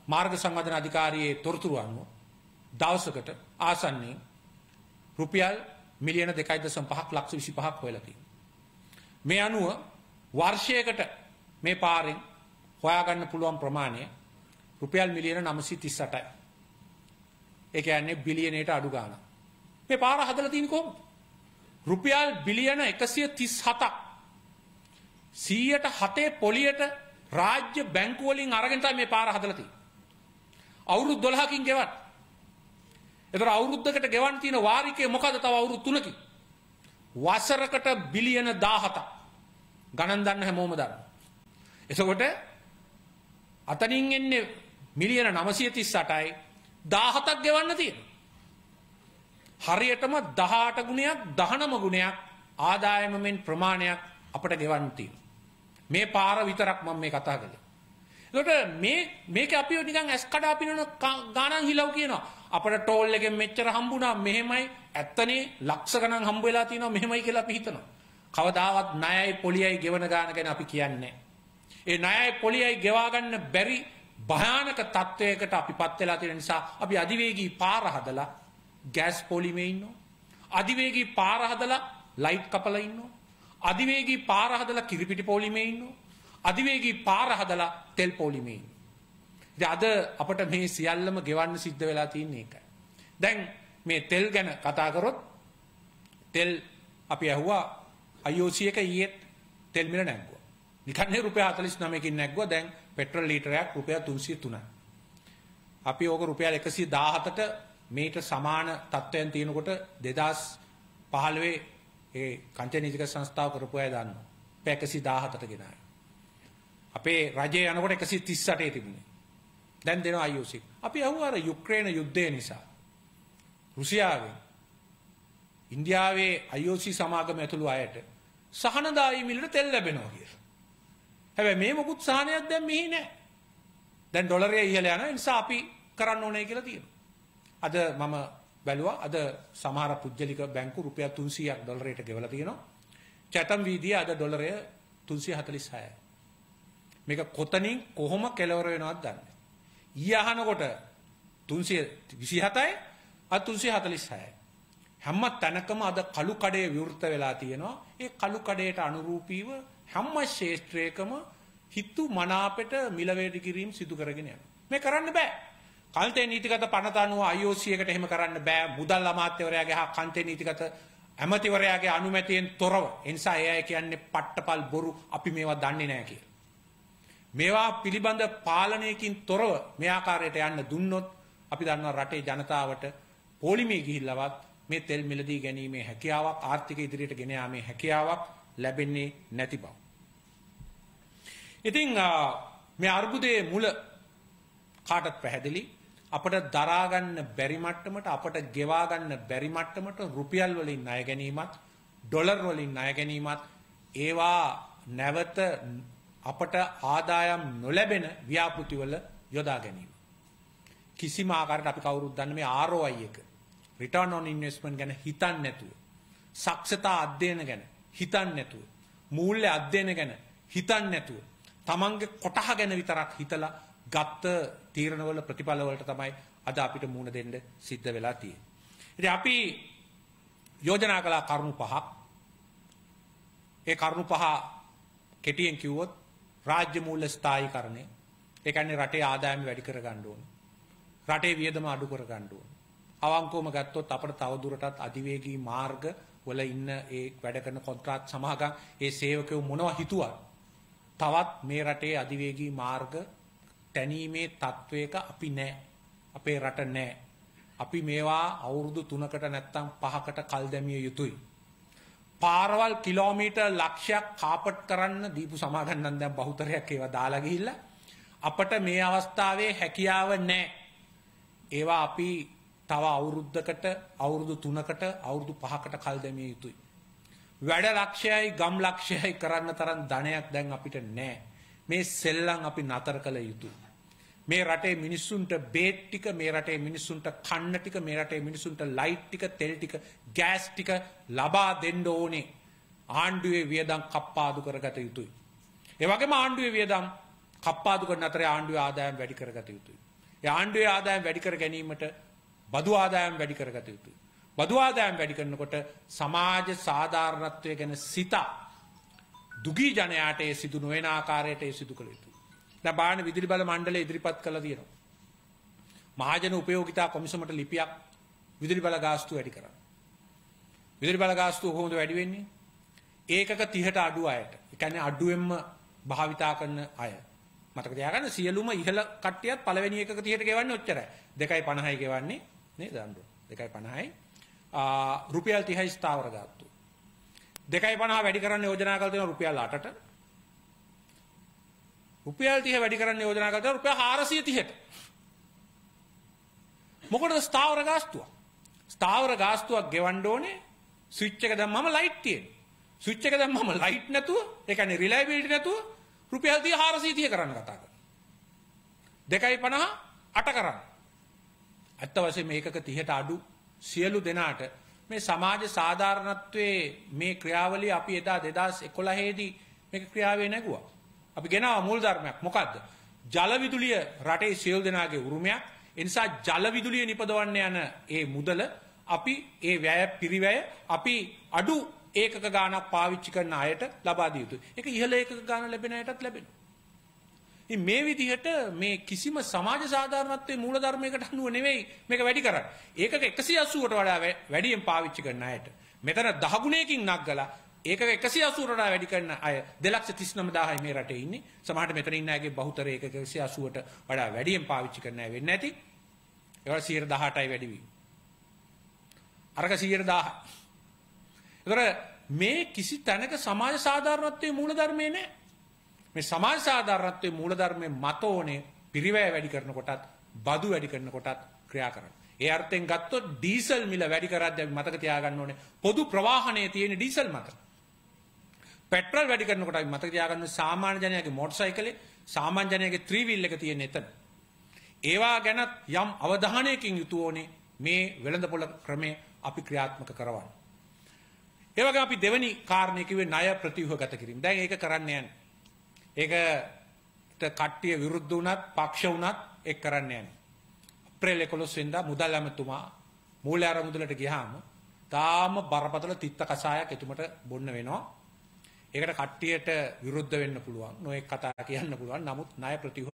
මාර්ග සංවර්ධන අධිකාරියේ තොරතුරු අනුව දවසකට ආසන්නයෙන් රුපියල් මිලියන 2.5ක් ලක්ෂ 25ක් හොයලා තියෙනවා. මේ අනුව වර්ෂයකට මේ පාරෙන් හොයාගන්න පුළුවන් ප්‍රමාණය රුපියල් මිලියන 938යි. ඒ කියන්නේ බිලියනයට අඩු ගාණක්. මේ පාර හදලා තියෙන්නේ කොහොමද? රුපියල් බිලියන 137ක් 107 පොලියට රාජ්‍ය බැංකු වලින් අරගෙන තමයි මේ පාර හදලා තියෙන්නේ. අවුරුදු 12කින් ගෙවන්න. ඒතර අවුරුද්දකට ගෙවන්න තියෙන වාරිකය මොකද? තව අවුරුදු 3කින්. වසරකට බිලියන 17ක්. ගණන් දන්න හැමෝම දන්නවා. එතකොට අතනින් එන්නේ මිලියන 938යි 17ක් ගෙවන්න තියෙනවා. හරියටම 18 ගුණයක් 19 ගුණයක් ආදායමෙන් ප්‍රමාණයක් අපිට ගෙවන්න තියෙනවා. මේ පාර විතරක් මම මේ කතා කළේ. ඒකට මේක අපි නිකන් ඇස් කඩා පිනන ගානන් හිලව් කියනවා. අපිට ටෝල් එකෙන් මෙච්චර හම්බුණා මෙහෙමයි ඇත්තනේ ලක්ෂ ගණන් හම්බ වෙලා තියෙනවා මෙහෙමයි කියලා අපි හිතනවා. කවදාවත් ණයයි පොලියයි ගෙවන ගාන ගැන අපි කියන්නේ නැහැ. ඒ ණයයි පොලියයි ගෙවා ගන්න බැරි භයානක තත්වයකට අපිපත් වෙලා තියෙන නිසා අපි අධිවේගී පාර හදලා ගෑස් පොලිමේ ඉන්නවා. අධිවේගී පාර හදලා ලයිට් කපලා ඉන්නවා. අධිවේගී පාර හදලා කිරිපිටි පොලිමේ ඉන්නවා. අධිවේගී පාර හදලා තෙල් පොලිමේ ඉන්නවා. ඉතින් අද අපිට මේ සියල්ලම ගෙවන්න සිද්ධ වෙලා තියෙන්නේ ඒකයි. දැන් මේ තෙල් ගැන කතා කරොත් තෙල් අපි ඇහුවා IOC එක ඊයේ තෙල් මිල නැග්ගුවා. නිකන් රුපියල් 49කින් නැග්ගුවා. දැන් පෙට්‍රල් ලීටරයක් රුපියල් 303යි. අපි ඕක රුපියල් 117ට මේට සමාන තත්ත්වයන් තියෙනකොට 2015 ඒ කංචන නීතික සංස්ථාව කරපු අය දන්නවා. 117ට ගෙනාවා. අපේ රජයේ යනකොට 138 තිබුණේ. දැන් දෙනවා IOC. අපි අහුවා අර යුක්‍රේන යුද්ධය නිසා රුසියාවෙන් ඉන්දියාවේ IOC සමාගම ඇතුළු අයට සහනදායී මිලට තෙල් ලැබෙනවා කියලා. හැබැයි මේ මොකුත් සහනයක් දැන් මෙහි නැහැ. දැන් ඩොලරය ඉහළ යනවා. ඒ නිසා අපි කරන්න ඕනේ කියලා තියෙනවා. අද මම බැලුවා අද සමහර පුජ්‍යලික බැංකු රුපියල් 300ක් ඩොලරයට ගෙවලා තියෙනවා. චැතම් වීදියේ අද ඩොලරය 346යි. මේක කොතනින් කොහොම කෙලවර වෙනවද දන්නේ. ඊ අහනකොට 327යි අද 346යි. හැම තැනකම අද කළු කඩේ විවෘත වෙලා තියෙනවා. ඒ කළු කඩේට අනුරූපීව හැම ශේෂ්ත්‍රයකම හිතු මනාපෙට මිල වේදි කිරීම සිදු කරගෙන යනවා. මේ කරන්න බෑ. කන්තේ නීතිගත පනත අනුව IOC එකට එහෙම කරන්න බෑ. මුදල් අමාත්‍යවරයාගේ හා කන්තේ නීතිගත ඇමතිවරයාගේ අනුමැතියෙන් තොරව. ඒ නිසා ඒ අය කියන්නේ පට්ටපල් බොරු අපි මේවා දන්නේ නැහැ කියලා. මේවා පිළිබඳ පාලනයකින් තොරව මේ ආකාරයට යන්න දුන්නොත් අපි දන්නවා රටේ ජනතාවට පොලිමේ ගිහිල්ලවත් මේ තෙල් මිලදී ගැනීමේ හැකියාවක් ආර්ථික ඉදිරියට ගෙන යාමේ හැකියාවක් ලැබෙන්නේ නැති බව. ඉතින් මේ අර්බුදයේ මුල කාටත් පැහැදිලි. අපට දරා ගන්න බැරි මට්ටමට අපට ගෙවා ගන්න බැරි මට්ටමට රුපියල් වලින් ණය ගැනීමත් ඩොලර් වලින් ණය ගැනීමත් ඒවා නැවත අපට ආදායම් නොලැබෙන ව්‍යාපෘතිවල යොදා ගැනීම. කිසිම ආකාරයකට අපි කවුරුත් දන්නේ මේ ROI එක return on investment ගැන හිතන්නේ නැතුව, සක්ෂතා අධ්‍යයන ගැන හිතන්නේ නැතුව, මූල්‍ය අධ්‍යයන ගැන හිතන්නේ නැතුව, තමන්ගේ කොටහ ගැන විතරක් හිතලා ගත්ත තීරණවල ප්‍රතිඵලවලට තමයි අද අපිට මුහුණ දෙන්න සිද්ධ වෙලා තියෙන්නේ. ඉතින් අපි යෝජනා කළ කරුණු පහක්. ඒ කරුණු පහ කෙටියෙන් කිව්වොත් රාජ්‍ය මූල්‍ය ස්ථායීකරණය. ඒ කියන්නේ රටේ ආදායම වැඩි කර ගන්න ඕනේ. රටේ වියදම අඩු කර ගන්න ඕනේ. අවංකවම ගත්තොත් අපිට තවදුරටත් අධිවේගී මාර්ග වල ඉන්න ඒ වැඩ කරන කොන්ත්‍රාත් සමාගම් ඒ සේවකයෝ මොනවා හිතුවා තවත් මේ රටේ අධිවේගී මාර්ග තැනීමේ තත්වයක අපි නැහැ. අපේ රට නැහැ. අපි මේවා අවුරුදු 3කට නැත්තම් 5කට කල් දැමිය යුතුයි. පාරවල් කිලෝමීටර් ලක්ෂයක් කාපට් කරන්න දීපු සමාගම් නම් දැන් බහුතරයක් ඒවා දාලා ගිහිල්ලා අපට මේ අවස්ථාවේ හැකියාව නැහැ. ඒවා අපි තව අවුරුද්දකට අවුරුදු 3කට අවුරුදු 5කට කල් දැමිය යුතුයි. වැඩ ලක්ෂයයි ගම් ලක්ෂයයි කරන්න තරම් ධනයක් දැන් අපිට නැහැ. මේ සෙල්ලම් අපි නතර කළ යුතුයි. මේ රටේ මිනිස්සුන්ට බේත් ටික, මේ රටේ මිනිස්සුන්ට කන්න ටික, මේ රටේ මිනිස්සුන්ට ලයිට් ටික, තෙල් ටික, ගෑස් ටික ලබා දෙන්න ඕනේ. ආණ්ඩුවේ වියදම් කප්පාදු කරගත යුතුයි. ඒ වගේම ආණ්ඩුවේ වියදම් කප්පාදු කරන අතරේ ආණ්ඩුවේ ආදායම් වැඩි කරගත යුතුයි. ඒ ආණ්ඩුවේ ආදායම් වැඩි කර ගැනීමට බදු ආදායම් වැඩි කරගත යුතුයි. බදු ආදායම් වැඩි කරනකොට සමාජ සාධාරණත්වය ගැන සිතා දුගී ජනයාට ඒ සිදු නොවන ආකාරයට ඒ සිදු කළ යුතුයි. දැන් බාහන විදුලි බල මණ්ඩලය ඉදිරිපත් කළා තියෙනවා. මහජන උපයෝගිතා කොමිසමට ලිපියක් විදුලි බල ගාස්තු වැඩි කරන්න. විදුලි බල ගාස්තු කොහොමද වැඩි වෙන්නේ? ඒකක 30ට අඩු අයට. ඒ කියන්නේ අඩුවෙන්ම භාවිතා කරන අය. මතක තියාගන්න සියලුම ඉහළ කට්ටියත් පළවෙනි එකක 30ට ගෙවන්නේ ඔච්චරයි. 2.50යි ගෙවන්නේ නේද දඬුවම්. 2.50යි. රුපියල් 30යි ස්ථාවර ගාස්තුව. 2.50 වැඩි කරන්න යෝජනා කරලා තියෙනවා රුපියල් 8ට. රුපියල් 30 වැඩි කරන්න යෝජනා කරලා තියෙනවා රුපියල් 430ට. මොකටද ස්ථාවර ගාස්තුව? ස්ථාවර ගාස්තුවක් ගෙවන්න ඕනේ ස්විච් එක දැම්මම ලයිට් තියෙන. ස්විච් එක දැම්මම ලයිට් නැතුව, ඒ කියන්නේ රිලයබිලිටි නැතුව රුපියල් 30 430 කරන්න කතා කරනවා. 2.50 8 කරන්න. අත්ත වශයෙන් මේකක 30ට අඩු සියලු දෙනාට මේ සමාජ සාධාරණත්වයේ මේ ක්‍රියාවලිය අපි එදා 2011 දී මේක ක්‍රියාවේ නැගුවා. අපි ගෙනාවා මූල ධර්මයක්. මොකද්ද? ජල විදුලිය රටේ සියලු දෙනාගේ උරුමයක්. ඒ නිසා ජල විදුලිය නිපදවන්න යන ඒ මුදල අපි ඒ වැය පිරිවැය අපි අඩු ඒකක ගාණක් පාවිච්චි කරන අයට ලබා දිය යුතුයි. ඒක ඉහළ ඒකක ගාණ ලැබෙන අයටත් ලැබෙනවා. ඉතින් මේ විදිහට මේ කිසිම සමාජ සාධාරණත්වයේ මූල ධර්මයකට අනුව නෙවෙයි මේක වැඩි කරන්නේ. ඒකක 180ට වඩා වැඩියෙන් පාවිච්චි කරන අයට මෙතන 10 ගුණයකින් නග්ගලා ඒකක 180ට වඩා වැඩි කරන අය 2,39,000යි මේ රටේ ඉන්නේ. සමහරට මෙතන ඉන්න අයගේ බහුතරය ඒකක 180ට වඩා වැඩියෙන් පාවිච්චි කරන අය වෙන්නේ නැති. ඒවල 118යි වැඩි වීම. අරක 110. ඒතර මේ කිසි තැනක සමාජ සාධාරණත්වයේ මූල ධර්මයේ නැහැ. මේ සමාජ සාධාරණත්වයේ මූල ධර්මයේ මත ඕනේ පිරිවැය වැඩි කරනකොටත් බදු වැඩි කරනකොටත් ක්‍රියා කරන්න. ඒ අර්ථයෙන් ගත්තොත් ඩීසල් මිල වැඩි කරද්දී අපි මතක තියාගන්න ඕනේ පොදු ප්‍රවාහනයේ තියෙන ඩීසල් මත. පෙට්‍රල් වැඩි කරනකොට අපි මතක තියාගන්න ඕනේ සාමාන්‍ය ජනයාගේ මෝටර් සයිකලේ සාමාන්‍ය ජනයාගේ ත්‍රී වීල් එක තියෙන එතන. ඒවා ගැනත් යම් අවධානයකින් යුතුව ඕනේ මේ වෙළඳපොළ ක්‍රමය අපි ක්‍රියාත්මක කරවන්න. ඒ වගේම අපි දෙවෙනි කාරණේ කිව්වේ ණය ප්‍රතිව්‍යුහගත කිරීම. දැන් ඒක කරන්න යන්නේ. ඒකට කට්ටිය විරුද්ධ වුණත් පක්ෂ වුණත් ඒක කරන්න යන්නේ. අප්‍රේල් 11 වෙනිදා මුදල් ඇමතුමා මූල්‍ය අරමුදලට ගියාම තාම බරපතල තිත්ත කසායක් එතුමට බොන්න වෙනවා. ඒකට කට්ටියට විරුද්ධ වෙන්න පුළුවන්. නොඑක් කතා කියන්න පුළුවන්. නමුත් ණය ප්‍රතිව්‍යුහගත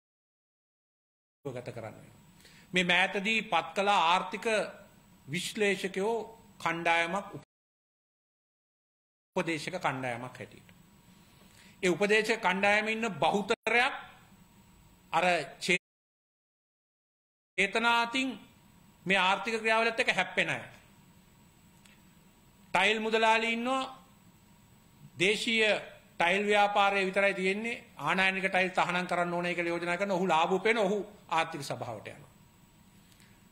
කරන්න වෙනවා. මේ මෑතදී පත් කළ ආර්ථික විශ්ලේෂකයෝ කණ්ඩායමක් උපදේශක කණ්ඩායමක් හැටියට. ඒ උපදේශක කණ්ඩායමේ ඉන්න බහුතරයක් අර චේතනාතින් මේ ආර්ථික ක්‍රියාවලියත් එක්ක හැප්පෙන අය. ටයිල් මුදලාලි ඉන්නවා දේශීය ටයිල් ව්‍යාපාරයේ විතරයි තියෙන්නේ ආනයනික ටයිල් තහනම් කරන්න ඕනේ කියලා යෝජනා කරන ඔහු ලාභ උපයන ඔහු ආර්ථික සභාවට යනවා.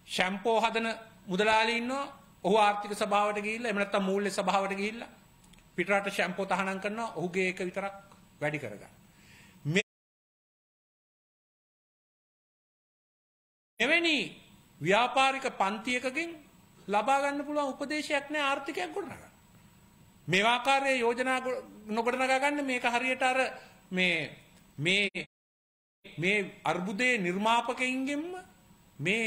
ෂැම්පෝ හදන මුදලාලි ඉන්නවා ඔහු ආර්ථික සභාවට ගිහිල්ලා එහෙම නැත්නම් මූල්‍ය සභාවට ගිහිල්ලා පිටරට ෂැම්පෝ තහනම් කරනවා ඔහුගේ එක විතරක් වැඩි කරගන්න. මෙවැනි ව්‍යාපාරික පන්තියකකින් ලබා ගන්න පුළුවන් උපදේශයක් නෑ ආර්ථිකයක් ගොඩනගන්න. මේ ආකාරයේ යෝජනා නොගොඩනගා ගන්න මේක හරියට අර මේ අර්බුදයේ නිර්මාපකයින්ගෙන්ම මේ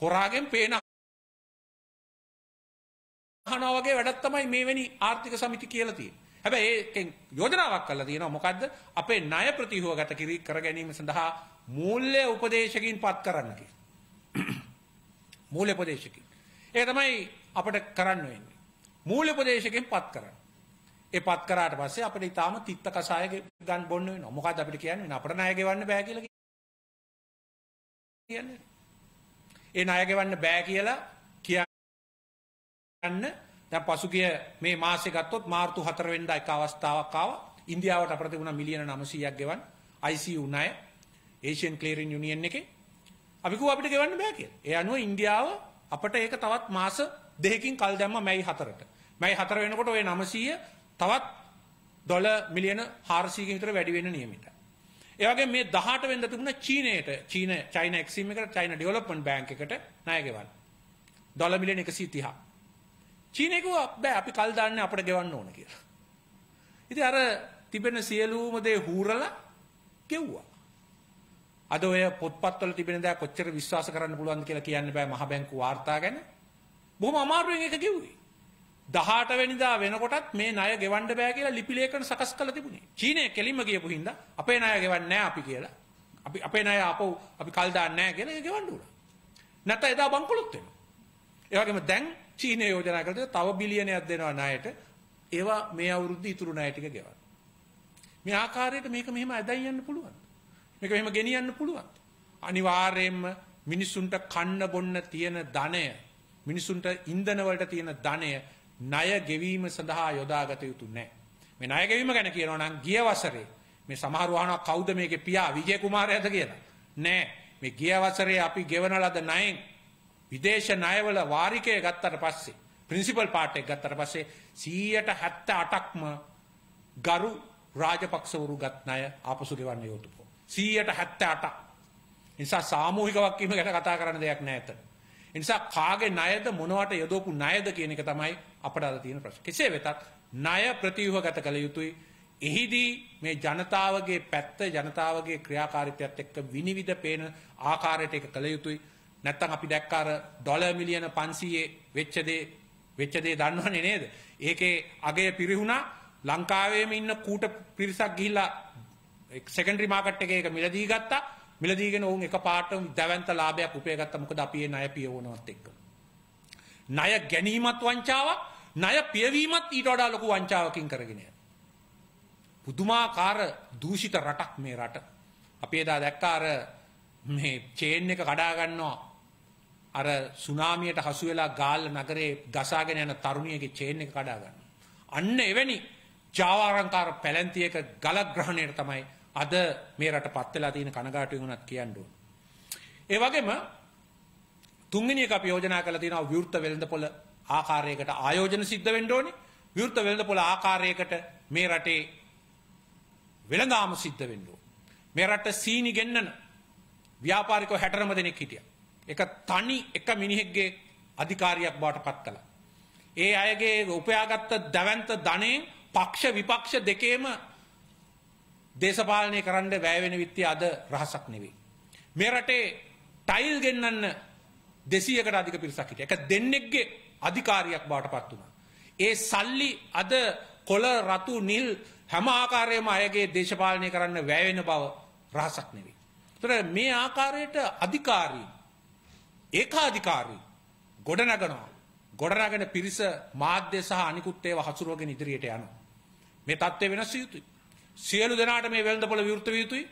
හොරාගෙන් පේන අහනවා වගේ වැඩක් තමයි මේවැනි ආර්ථික සමිති කියලා තියෙන්නේ. හැබැයි ඒකෙන් යෝජනාවක් කරලා තියෙනවා මොකද්ද? අපේ ණය ප්‍රතිව්‍යුහගත කර ගැනීම සඳහා මූල්‍ය උපදේශකින් පත් කරන්න කියලා. මූල්‍ය උපදේශකින්. ඒක තමයි අපිට කරන්න වෙන්නේ. මූල්‍ය උපදේශකින් පත් කරන්න. ඒ පත් කරාට පස්සේ අපිට ඊටාම තිත්ත කසාය ගන්න බොන්න වෙනවා. මොකද්ද අපිට කියන්නේ? අපිට ණය ගෙවන්න බෑ කියලා කියන්නේ. ඒ ණය ගෙවන්න බෑ කියලා දැන් පසුගිය මේ මාසේ ගත්තොත් මාර්තු 4 වෙනිදා එක අවස්ථාවක් ආවා. ඉන්දියාවට අපිට තිබුණා මිලියන 900ක් ගෙවන්න ICU ණය ඒෂියන් ක්ලියරින් යුනියන් එකේ. අපි කිව්වා අපිට ගෙවන්න බෑ කියලා. ඒ අනුව ඉන්දියාව අපිට ඒක තවත් මාස 2කින් කල් දැම්මා මැයි 4ට. මැයි 4 වෙනකොට ওই 900 තවත් ඩොලර් මිලියන 400කින් විතර වැඩි වෙන්න නියමිතයි. ඒ වගේම මේ 18 වෙනිදා තිබුණා චීන එක්සිම් එකට චයිනා ඩෙවලොප්මන්ට් බැංක් එකට ණය ගෙවන්න. ඩොලර් මිලියන 130ක්. චීනය කිව්වා බෑ අපි කල් දාන්නේ අපිට ගෙවන්න ඕන කියලා. ඉතින් අර තිබෙන සියලුම දේ හූරලා ගෙව්වා. අද ඔය පොත්පත්වල තිබෙන දේ කොච්චර විශ්වාස කරන්න පුළුවන්ද කියලා කියන්න බෑ මහ බැංකු වාර්තා ගැන. බොහොම අමාරුවෙන් ඒක ගෙව්වේ. 18 වෙනිදා වෙනකොටත් මේ ණය ගෙවන්න බෑ කියලා ලිපි ලේඛන සකස් කරලා තිබුණේ. චීනය කෙලින්ම ගියපු හින්දා අපේ ණය ගෙවන්නේ නෑ අපි කියලා. අපේ ණය ආපහු අපි කල් දාන්නේ නෑ කියලා ඒක ගෙවන්න උනා. නැත්නම් එදා බංකොලොත් වෙනවා. ඒ වගේම දැන් චීනය යෝජනා කරලා තව බිලියනයක් දෙනවා ණයට. ඒවා මේ අවුරුද්ද ඉතුරු ණය ටික ගෙවන්න. මේ ආකාරයට මේක මෙහෙම ඇදයි යන්න පුළුවන්. මේක මෙහෙම ගෙනියන්න පුළුවන්. අනිවාර්යයෙන්ම මිනිසුන්ට කන්න බොන්න තියෙන ධනය, මිනිසුන්ට ඉන්ධන වලට තියෙන ධනය ණය ගෙවීම සඳහා යොදාගත යුතු නැහැ. මේ ණය ගෙවීම ගැන කියනවා නම් ගිය වසරේ මේ සමහර වහනවා කවුද මේකේ පියා විජේ කුමාරයාද කියලා. නෑ. මේ ගිය වසරේ අපි ගෙවන ලද ණයෙන් විදේශ ණයවල වාරිකය ගත්තට පස්සේ ප්‍රින්සිපල් පාර්ට් එක ගත්තට පස්සේ 78%ක්ම ගරු රාජපක්ෂවරු ගත් ණය ආපසු ගෙවන්න යොතුපෝ. 78%. නිසා සාමූහික වක්කීම ගැන කතා කරන්න දෙයක් නැහැ එතන. ඒ නිසා කාගේ ණයද මොනවට යොදවපු ණයද කියන එක තමයි අපට අද තියෙන ප්‍රශ්න. කෙසේ වෙතත් ණය ප්‍රතිව්‍යුහගත කළ යුතුයි. එහිදී මේ ජනතාවගේ පැත්ත ජනතාවගේ ක්‍රියාකාරීත්වයත් එක්ක විනිවිද පේන ආකාරයට ඒක කළ යුතුයි. නැත්තම් අපි දැක්ක අර ඩොලර් මිලියන 500 වෙච්ච දේ දන්නවනේ නේද? ඒකේ අගය පිරිහුණා. ලංකාවේම ඉන්න කූට පිරිසක් ගිහිල්ලා සෙකන්ඩරි මාකට් එකේ ඒක මිලදී ගත්තා. මිලදීගෙන උන් එකපාරටම දැවැන්ත ලාභයක් උපය ගත්තා. මොකද අපි මේ ණය පියවනවත් එක්ක. ණය ගැනීමත් වංචාවක්, ණය පියවීමත් ඊට වඩා ලොකු වංචාවකින් කරගෙන යනවා. පුදුමාකාර දූෂිත රටක් මේ රට. අපි එදා දැක්කා අර මේ චේන් එක කඩා ගන්නවා. අර සුනාමියට හසු වෙලා ගාල්ල නගරේ ගසාගෙන යන තරුණියගේ චේන් එක කඩා ගන්නවා. අන්න එවැනි ජාවාරංකාර පැලැන්තියක ගලග්‍රහණයට තමයි අද මේ රට පත් වෙලා තියෙන කනගාටුවෙන් උනත් කියන්න ඕන. ඒ වගේම තුන්වෙනි එක අපි යෝජනා කරලා තියෙනවා විවෘත වෙළඳපොළ ආකාරයකට ආයෝජන සිද්ධ වෙන්න ඕනේ. විවෘත වෙළඳපොළ ආකාරයකට මේ රටේ වෙළඳාම සිද්ධ වෙන්න ඕනේ. මේ රට සීනි ගෙන්නන ව්‍යාපාරිකව 69 දෙනෙක් හිටියා. එක තනි එක මිනිහෙක්ගේ අධිකාරියක් බවට පත් කළා. ඒ අයගේ උපයාගත්ත දැවැන්ත ධනෙන් පක්ෂ විපක්ෂ දෙකේම දේශපාලනය කරන්න වැය වෙන විත්තිය අද රහසක් නෙවෙයි. මේ රටේ ටයිල් ගෙන්නන්න 200කට අධික පිරිසක් හිටියා. එක දෙන්නෙක්ගේ අධිකාරියක් බවට පත් වුණා. ඒ සල්ලි අද කොළ රතු නිල් හැම ආකාරයෙන්ම අයගේ දේශපාලනය කරන්න වැය වෙන බව රහසක් නෙවෙයි. ඒතර මේ ආකාරයට අධිකාරී ඒකාධිකාරී ගොඩනගනවා. ගොඩනගන පිරිස මාධ්‍ය සහ අනිකුත් ඒවා හසුරුවගෙන ඉදිරියට යනවා. මේ තත්ත්වය වෙනස් විය යුතුයි. සියලු දෙනාට මේ වෙළඳපොළ විවෘත විය යුතුයි.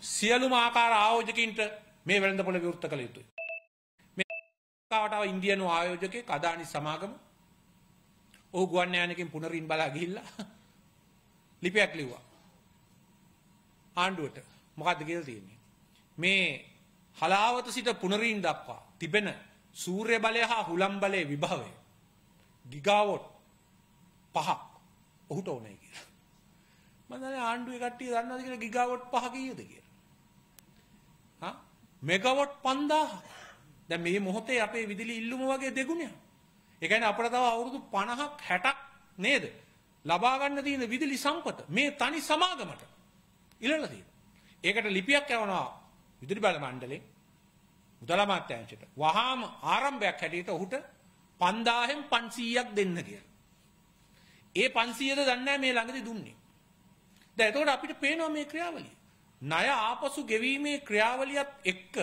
සියලුම ආකාර ආයෝජකින්ට මේ වෙළඳපොළ විවෘත කළ යුතුයි. මේ කාවටව ඉන්දියානු ආයෝජකෙක් අදානි සමාගම ඔහු ගුවන් යානකින් පුනරින් බලා ගිහිල්ලා ලිපියක් ලිව්වා. ආණ්ඩුවට මොකද්ද කියලා තියෙන්නේ? මේ හලාවත සිට පුනරින් දක්වා තිබෙන සූර්ය බලය හා හුලම් බලයේ විභවය ගිගාවොට් 5ක් ඔහුට ඕනේ කියලා. මම දන්නේ ආණ්ඩුවේ කට්ටිය දන්නවද කියලා ගිගාවොට් 5 කීයද කියලා? හා මෙගාවොට් 5000. දැන් මේ මොහොතේ අපේ විදුලි ඉල්ලුම වගේ දෙගුණයක්. ඒ කියන්නේ අපිට තව අවුරුදු 50ක් 60ක් නේද? ලබා ගන්න තියෙන විදුලි සම්පත මේ තනි සමාගමට ඉල්ලලා තියෙනවා. ඒකට ලිපියක් යවනවා විදුලි බල මණ්ඩලේ මුදල් අමාත්‍යාංශයට. වහාම ආරම්භයක් හැටියට ඔහුට 5000න් 500ක් දෙන්න කියලා. ඒ 500ද දන්නේ මේ ළඟදී දුන්නේ. දැන් එතකොට අපිට පේනවා මේ ක්‍රියාවලිය. ණය ආපසු ගෙවීමේ ක්‍රියාවලියත් එක්ක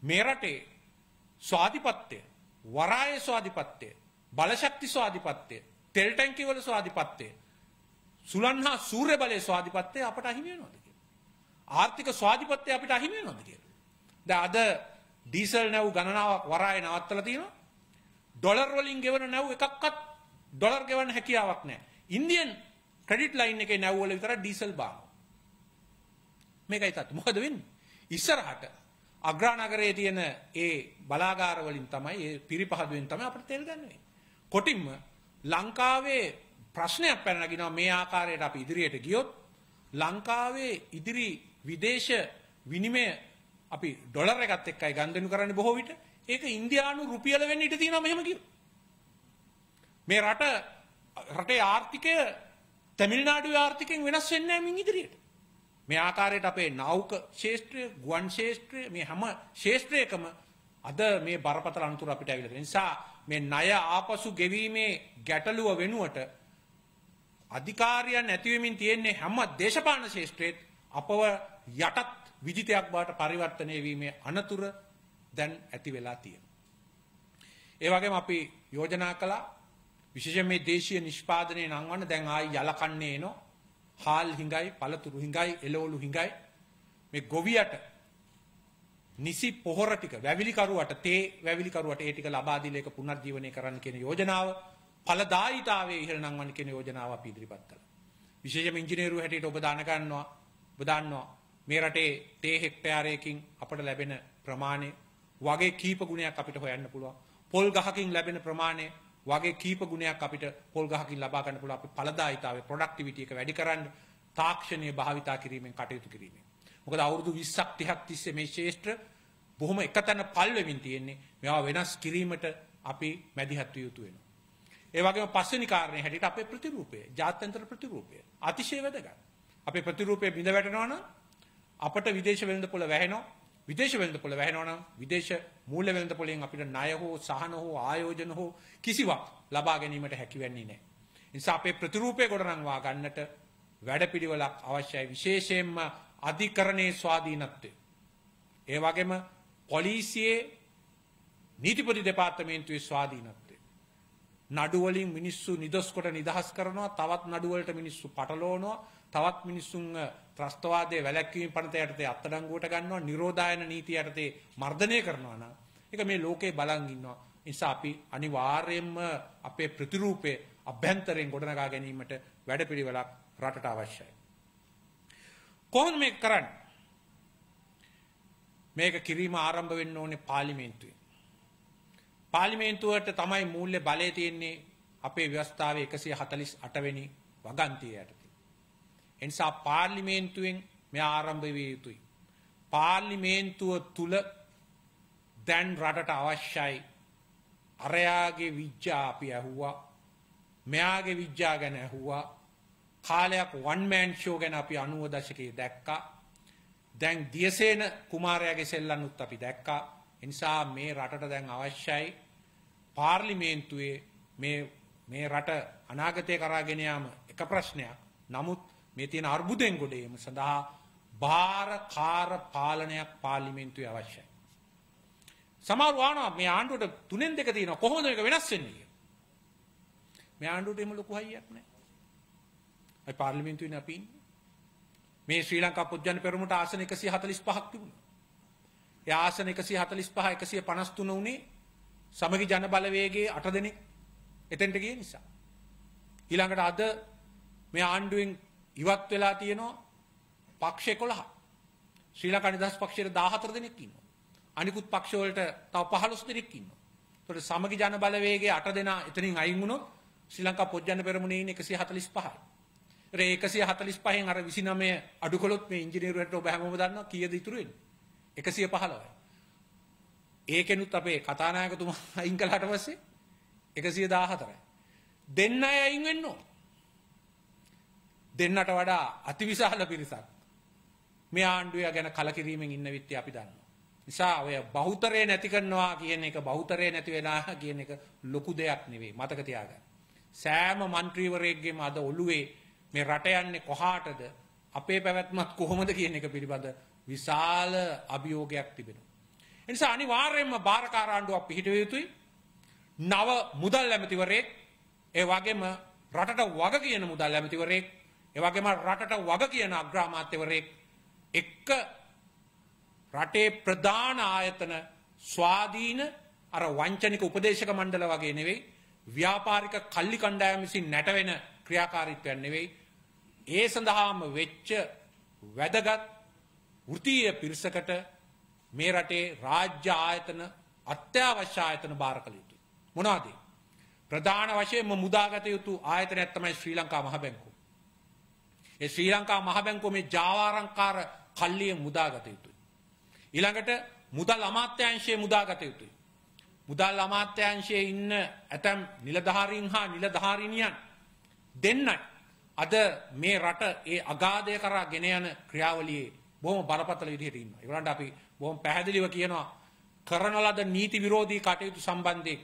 මේ රටේ ස්වාධිපත්‍ය, වරායේ ස්වාධිපත්‍ය, බලශක්ති ස්වාධිපත්‍ය, තෙල් ටැංකි වල ස්වාධිපත්‍ය, සුලන් හා සූර්ය බලයේ ස්වාධිපත්‍ය අපට අහිමි වෙනවද කියලා? ආර්ථික ස්වාධිපත්‍ය අපිට අහිමි වෙනවද කියලා? දැන් අද ඩීසල් නැව් ගණනාවක් වරායේ නවත්තලා තියෙනවා. ඩොලර් වලින් ගෙවන නැව් එකක්වත් ඩොලර් ගෙවන්න හැකියාවක් නැහැ. ඉන්දියන් ක්‍රෙඩිට් ලයින් එකේ නැව් වල විතර ඩීසල් බානවා. මේකයි තාත්තා. මොකද වෙන්නේ? ඉස්සරහට අග්‍රානගරයේ තියෙන ඒ බලාගාර වලින් තමයි ඒ පිරිපහදුවෙන් තමයි අපිට තෙල් ගන්න වෙන්නේ. කොටින්ම ලංකාවේ ප්‍රශ්නයක් පැන නගිනවා මේ ආකාරයට අපි ඉදිරියට ගියොත් ලංකාවේ ඉදිරි විදේශ විනිමය අපි ඩොලර් එකත් එක්කයි ගනුදෙනු කරන්නේ බොහෝ විට. ඒක ඉන්දියානු රුපියල වෙන්න ඉඩ තියෙනවා මෙහෙම කියොත්. මේ රටේ ආර්ථිකය තමිල්නාඩුවේ ආර්ථිකයෙන් වෙනස් වෙන්නේ නැහැ මින් ඉදිරියට. මේ ආකාරයට අපේ නෞක ශාස්ත්‍රය, ගුවන් ශාස්ත්‍රය, මේ හැම ශාස්ත්‍රයකම අද මේ බරපතල අනතුරු අපිට ඇවිල්ලා තියෙන නිසා මේ ණය ආපසු ගෙවීමේ ගැටලුව වෙනුවට අධිකාරියන් නැති වෙමින් තියෙන්නේ හැම දේශපාලන ශාස්ත්‍රයේත් අපව යටත් විජිතයක් බවට පරිවර්තනය වීමේ අනතුර දැන් ඇති වෙලා තියෙනවා. ඒ වගේම අපි යෝජනා කළා විශේෂයෙන් මේ දේශීය නිෂ්පාදනයේ නංවන්න දැන් ආයි යලකන්නේ එනවා. හාල් හිඟයි, පළතුරු හිඟයි, එළවලු හිඟයි. මේ ගොවියට නිසි පොහොර ටික වැවිලි කරුවට තේ වැවිලි කරුවට ඒ ටික ලබා දීලා ඒක පුනර්ජීවනය කරන්න කියන යෝජනාව ඵලදායීතාවයේ ඉහළ නංවන්න කියන යෝජනාව අපි ඉදිරිපත් කළා. විශේෂයෙන්ම ඉංජිනේරු හැටියට ඔබ දන්නවා මේ රටේ තේ හෙක්ටයාරයකින් අපට ලැබෙන ප්‍රමාණය වගේ කීප ගුණයක් අපිට හොයන්න පුළුවන්. පොල් ගහකින් ලැබෙන ප්‍රමාණය වගේ කීප ගුණයක් අපිට පොල් ගහකින් ලබා ගන්න පුළුවන්. අපි ඵලදායීතාවයේ ප්‍රොඩක්ටිවිටි එක වැඩි කරන්න තාක්ෂණීය භාවිතා කිරීමෙන් කටයුතු කිරීමෙන්. මොකද අවුරුදු 20ක් 30ක් තිස්සේ මේ ශේෂ්ත්‍ර බොහොම එකතැන පල් වෙමින් තියෙන්නේ. මේවා වෙනස් කිරීමට අපි මැදිහත් විය යුතු වෙනවා. ඒ වගේම පස්වෙනි කාරණේ හැටියට අපේ ප්‍රතිරූපය, ජාත්‍යන්තර ප්‍රතිරූපය අතිශය වැදගත්. අපේ ප්‍රතිරූපය බිඳ වැටෙනවා නම් අපට විදේශ වෙළඳපොළ වැහෙනවා. විදේශ වෙළඳපොළ වැහෙනවා නම් විදේශ මූල්‍ය වෙළඳපොළෙන් අපිට ණය හෝ සහන හෝ ආයෝජන හෝ කිසිවක් ලබා ගැනීමට හැකි වෙන්නේ නැහැ. ඒ නිසා අපේ ප්‍රතිරූපය ගොඩනංවා ගන්නට වැඩපිළිවෙලක් අවශ්‍යයි. විශේෂයෙන්ම අධිකරණයේ ස්වාධීනත්වය. ඒ වගේම පොලිසියේ නීතිපති දෙපාර්තමේන්තුවේ ස්වාධීනත්වය. නඩු වලින් මිනිස්සු නිදොස් කොට නිදහස් කරනවා, තවත් නඩු වලට මිනිස්සු පටලවනවා, තවත් මිනිසුන් ත්‍රස්තවාදයේ වැළැක්වීම පනත යටතේ අත්අඩංගුවට ගන්නවා, නිරෝධායන නීතිය යටතේ මර්ධනය කරනවා නම් ඒක මේ ලෝකේ බලන් ඉන්නවා. ඒ නිසා අපි අනිවාර්යයෙන්ම අපේ ප්‍රතිරූපයේ අභ්‍යන්තරයෙන් ගොඩනගා ගැනීමට වැඩපිළිවෙලක් රටට අවශ්‍යයි. කොහොමද මේක කරන්නේ? මේක කිරීම ආරම්භ වෙන්න ඕනේ පාර්ලිමේන්තුවේ. පාර්ලිමේන්තුවට තමයි මූල්‍ය බලය තියෙන්නේ අපේ ව්‍යවස්ථාවේ 148 වෙනි වගන්තිය යටතේ. ඒ නිසා පාර්ලිමේන්තුවෙන් මේ ආරම්භ විය යුතුයි. පාර්ලිමේන්තුව තුල දැන් රටට අවශ්‍යයි අරයාගේ විඥා අපි ඇහුවා, මෙයාගේ විඥා ගැන ඇහුවා, කාලයක් වන් මෑන් ෂෝ ගැන අපි 90 දශකයේ දැක්කා. දැන් දියසේන කුමාරයාගේ සෙල්ලම්නුත් අපි දැක්කා. ඒ නිසා මේ රටට දැන් අවශ්‍යයි පාර්ලිමේන්තුවේ මේ රට අනාගතය කරා ගෙන යාම එක ප්‍රශ්නයක්. නමුත් මේ තියෙන අර්බුදෙන් ගොඩ ඒම සඳහා භාරකාර පාලනයක් පාර්ලිමේන්තුවේ අවශ්‍යයි. සමහර වුණා මේ ආණ්ඩුවට 3න් 2 තියෙනවා කොහොමද මේක වෙනස් වෙන්නේ කියලා. මේ ආණ්ඩුවට එහෙම ලොකු හයියක් නැහැ. ඒ පාර්ලිමේන්තුවේ අපි ඉන්නේ. මේ ශ්‍රී ලංකා පොත්ජන පෙරමුණට ආසන 145ක් තිබුණා. ඒ ආසන 145 153 උනේ සමගි ජන බලවේගයේ 8 දෙනෙක් එතෙන්ට ගිය නිසා. ඊළඟට අද මේ ආණ්ඩුවෙන් ඉවත් වෙලා තියෙනවා පක්ෂ 11. ශ්‍රී ලංකා නිදහස් පක්ෂයේ 14 දෙනෙක් ඉන්නවා. අනිකුත් පක්ෂ වලට තව 15 දෙනෙක් ඉන්නවා. ඒතකොට සමගි ජන බලවේගයේ 8 දෙනා එතනින් අයින් වුණොත් ශ්‍රී ලංකා පොත්ජන පෙරමුණේ ඉන්නේ 145යි. ඒ 145න් අර 29 අඩු කළොත් මේ ඉංජිනේරුවන්ට ඔබ හැමෝම දන්නවා කීයද ඉතුරු වෙන්නේ? 115යි. ඒකෙනුත් අපේ කතානායකතුමා අයින් කළාට පස්සේ 114යි. දෙන්න අය අයින් වෙන්න ඕන. දෙන්නට වඩා අතිවිශාල පිරිසක් මේ ආණ්ඩුව ගැන කලකිරීමෙන් ඉන්න විත්‍ය අපි දන්නවා. නිසා ඔය බහුතරය නැති කරනවා කියන එක බහුතරය නැති වෙනවා කියන එක ලොකු දෙයක් නෙවෙයි. මතක තියාගන්න. සෑම മന്ത്രിවරයෙක්ගේම අද ඔළුවේ මේ රට යන්නේ කොහාටද අපේ පැවැත්මත් කොහොමද කියන එක පිළිබඳ විශාල අභියෝගයක් තිබෙනවා. ඒ නිසා අනිවාර්යයෙන්ම බාරකාර ආණ්ඩුවක් පිහිටවිය යුතුයි. නව මුදල් ඇමතිවරයෙක්, ඒ වගේම රටට වග කියන මුදල් ඇමතිවරයෙක්, ඒ වගේම රටට වග කියන අග්‍රාමාත්‍යවරයෙක් එක්ක රටේ ප්‍රධාන ආයතන ස්වාධීන අර වංචනික උපදේශක මණ්ඩල වගේ නෙවෙයි, ව්‍යාපාරික කල්ලි කණ්ඩායම් විසින් නැටවෙන ක්‍රියාකාරීත්වයක් නෙවෙයි. ඒ සඳහාම වෙච්ච වැදගත් වෘත්තීය පිරිසකට මේ රටේ රාජ්‍ය ආයතන අත්‍යවශ්‍ය ආයතන බාර කළ යුතුයි. මොනවාද? ප්‍රධාන වශයෙන්ම මුදාගත යුතු ආයතනයක් තමයි ශ්‍රී ලංකා මහ බැංකුව. ඒ ශ්‍රී ලංකා මහ බැංකුව මේ ජාවාරම්කාර කල්ලිය මුදාගත යුතුයි. ඊළඟට මුදල් අමාත්‍යාංශයේ මුදාගත යුතුයි. මුදල් අමාත්‍යාංශයේ ඉන්න ඇතම් නිලධාරීන් හා නිලධාරිනියන් දෙන්නයි අද මේ රට ඒ අගාධය කරා ගෙන යන ක්‍රියාවලියේ බොහොම බරපතල විදිහට ඉන්නවා. ඒගොල්ලන්ට අපි බොහොම පැහැදිලිව කියනවා කරන ලද නීති විරෝධී කටයුතු සම්බන්ධයෙන්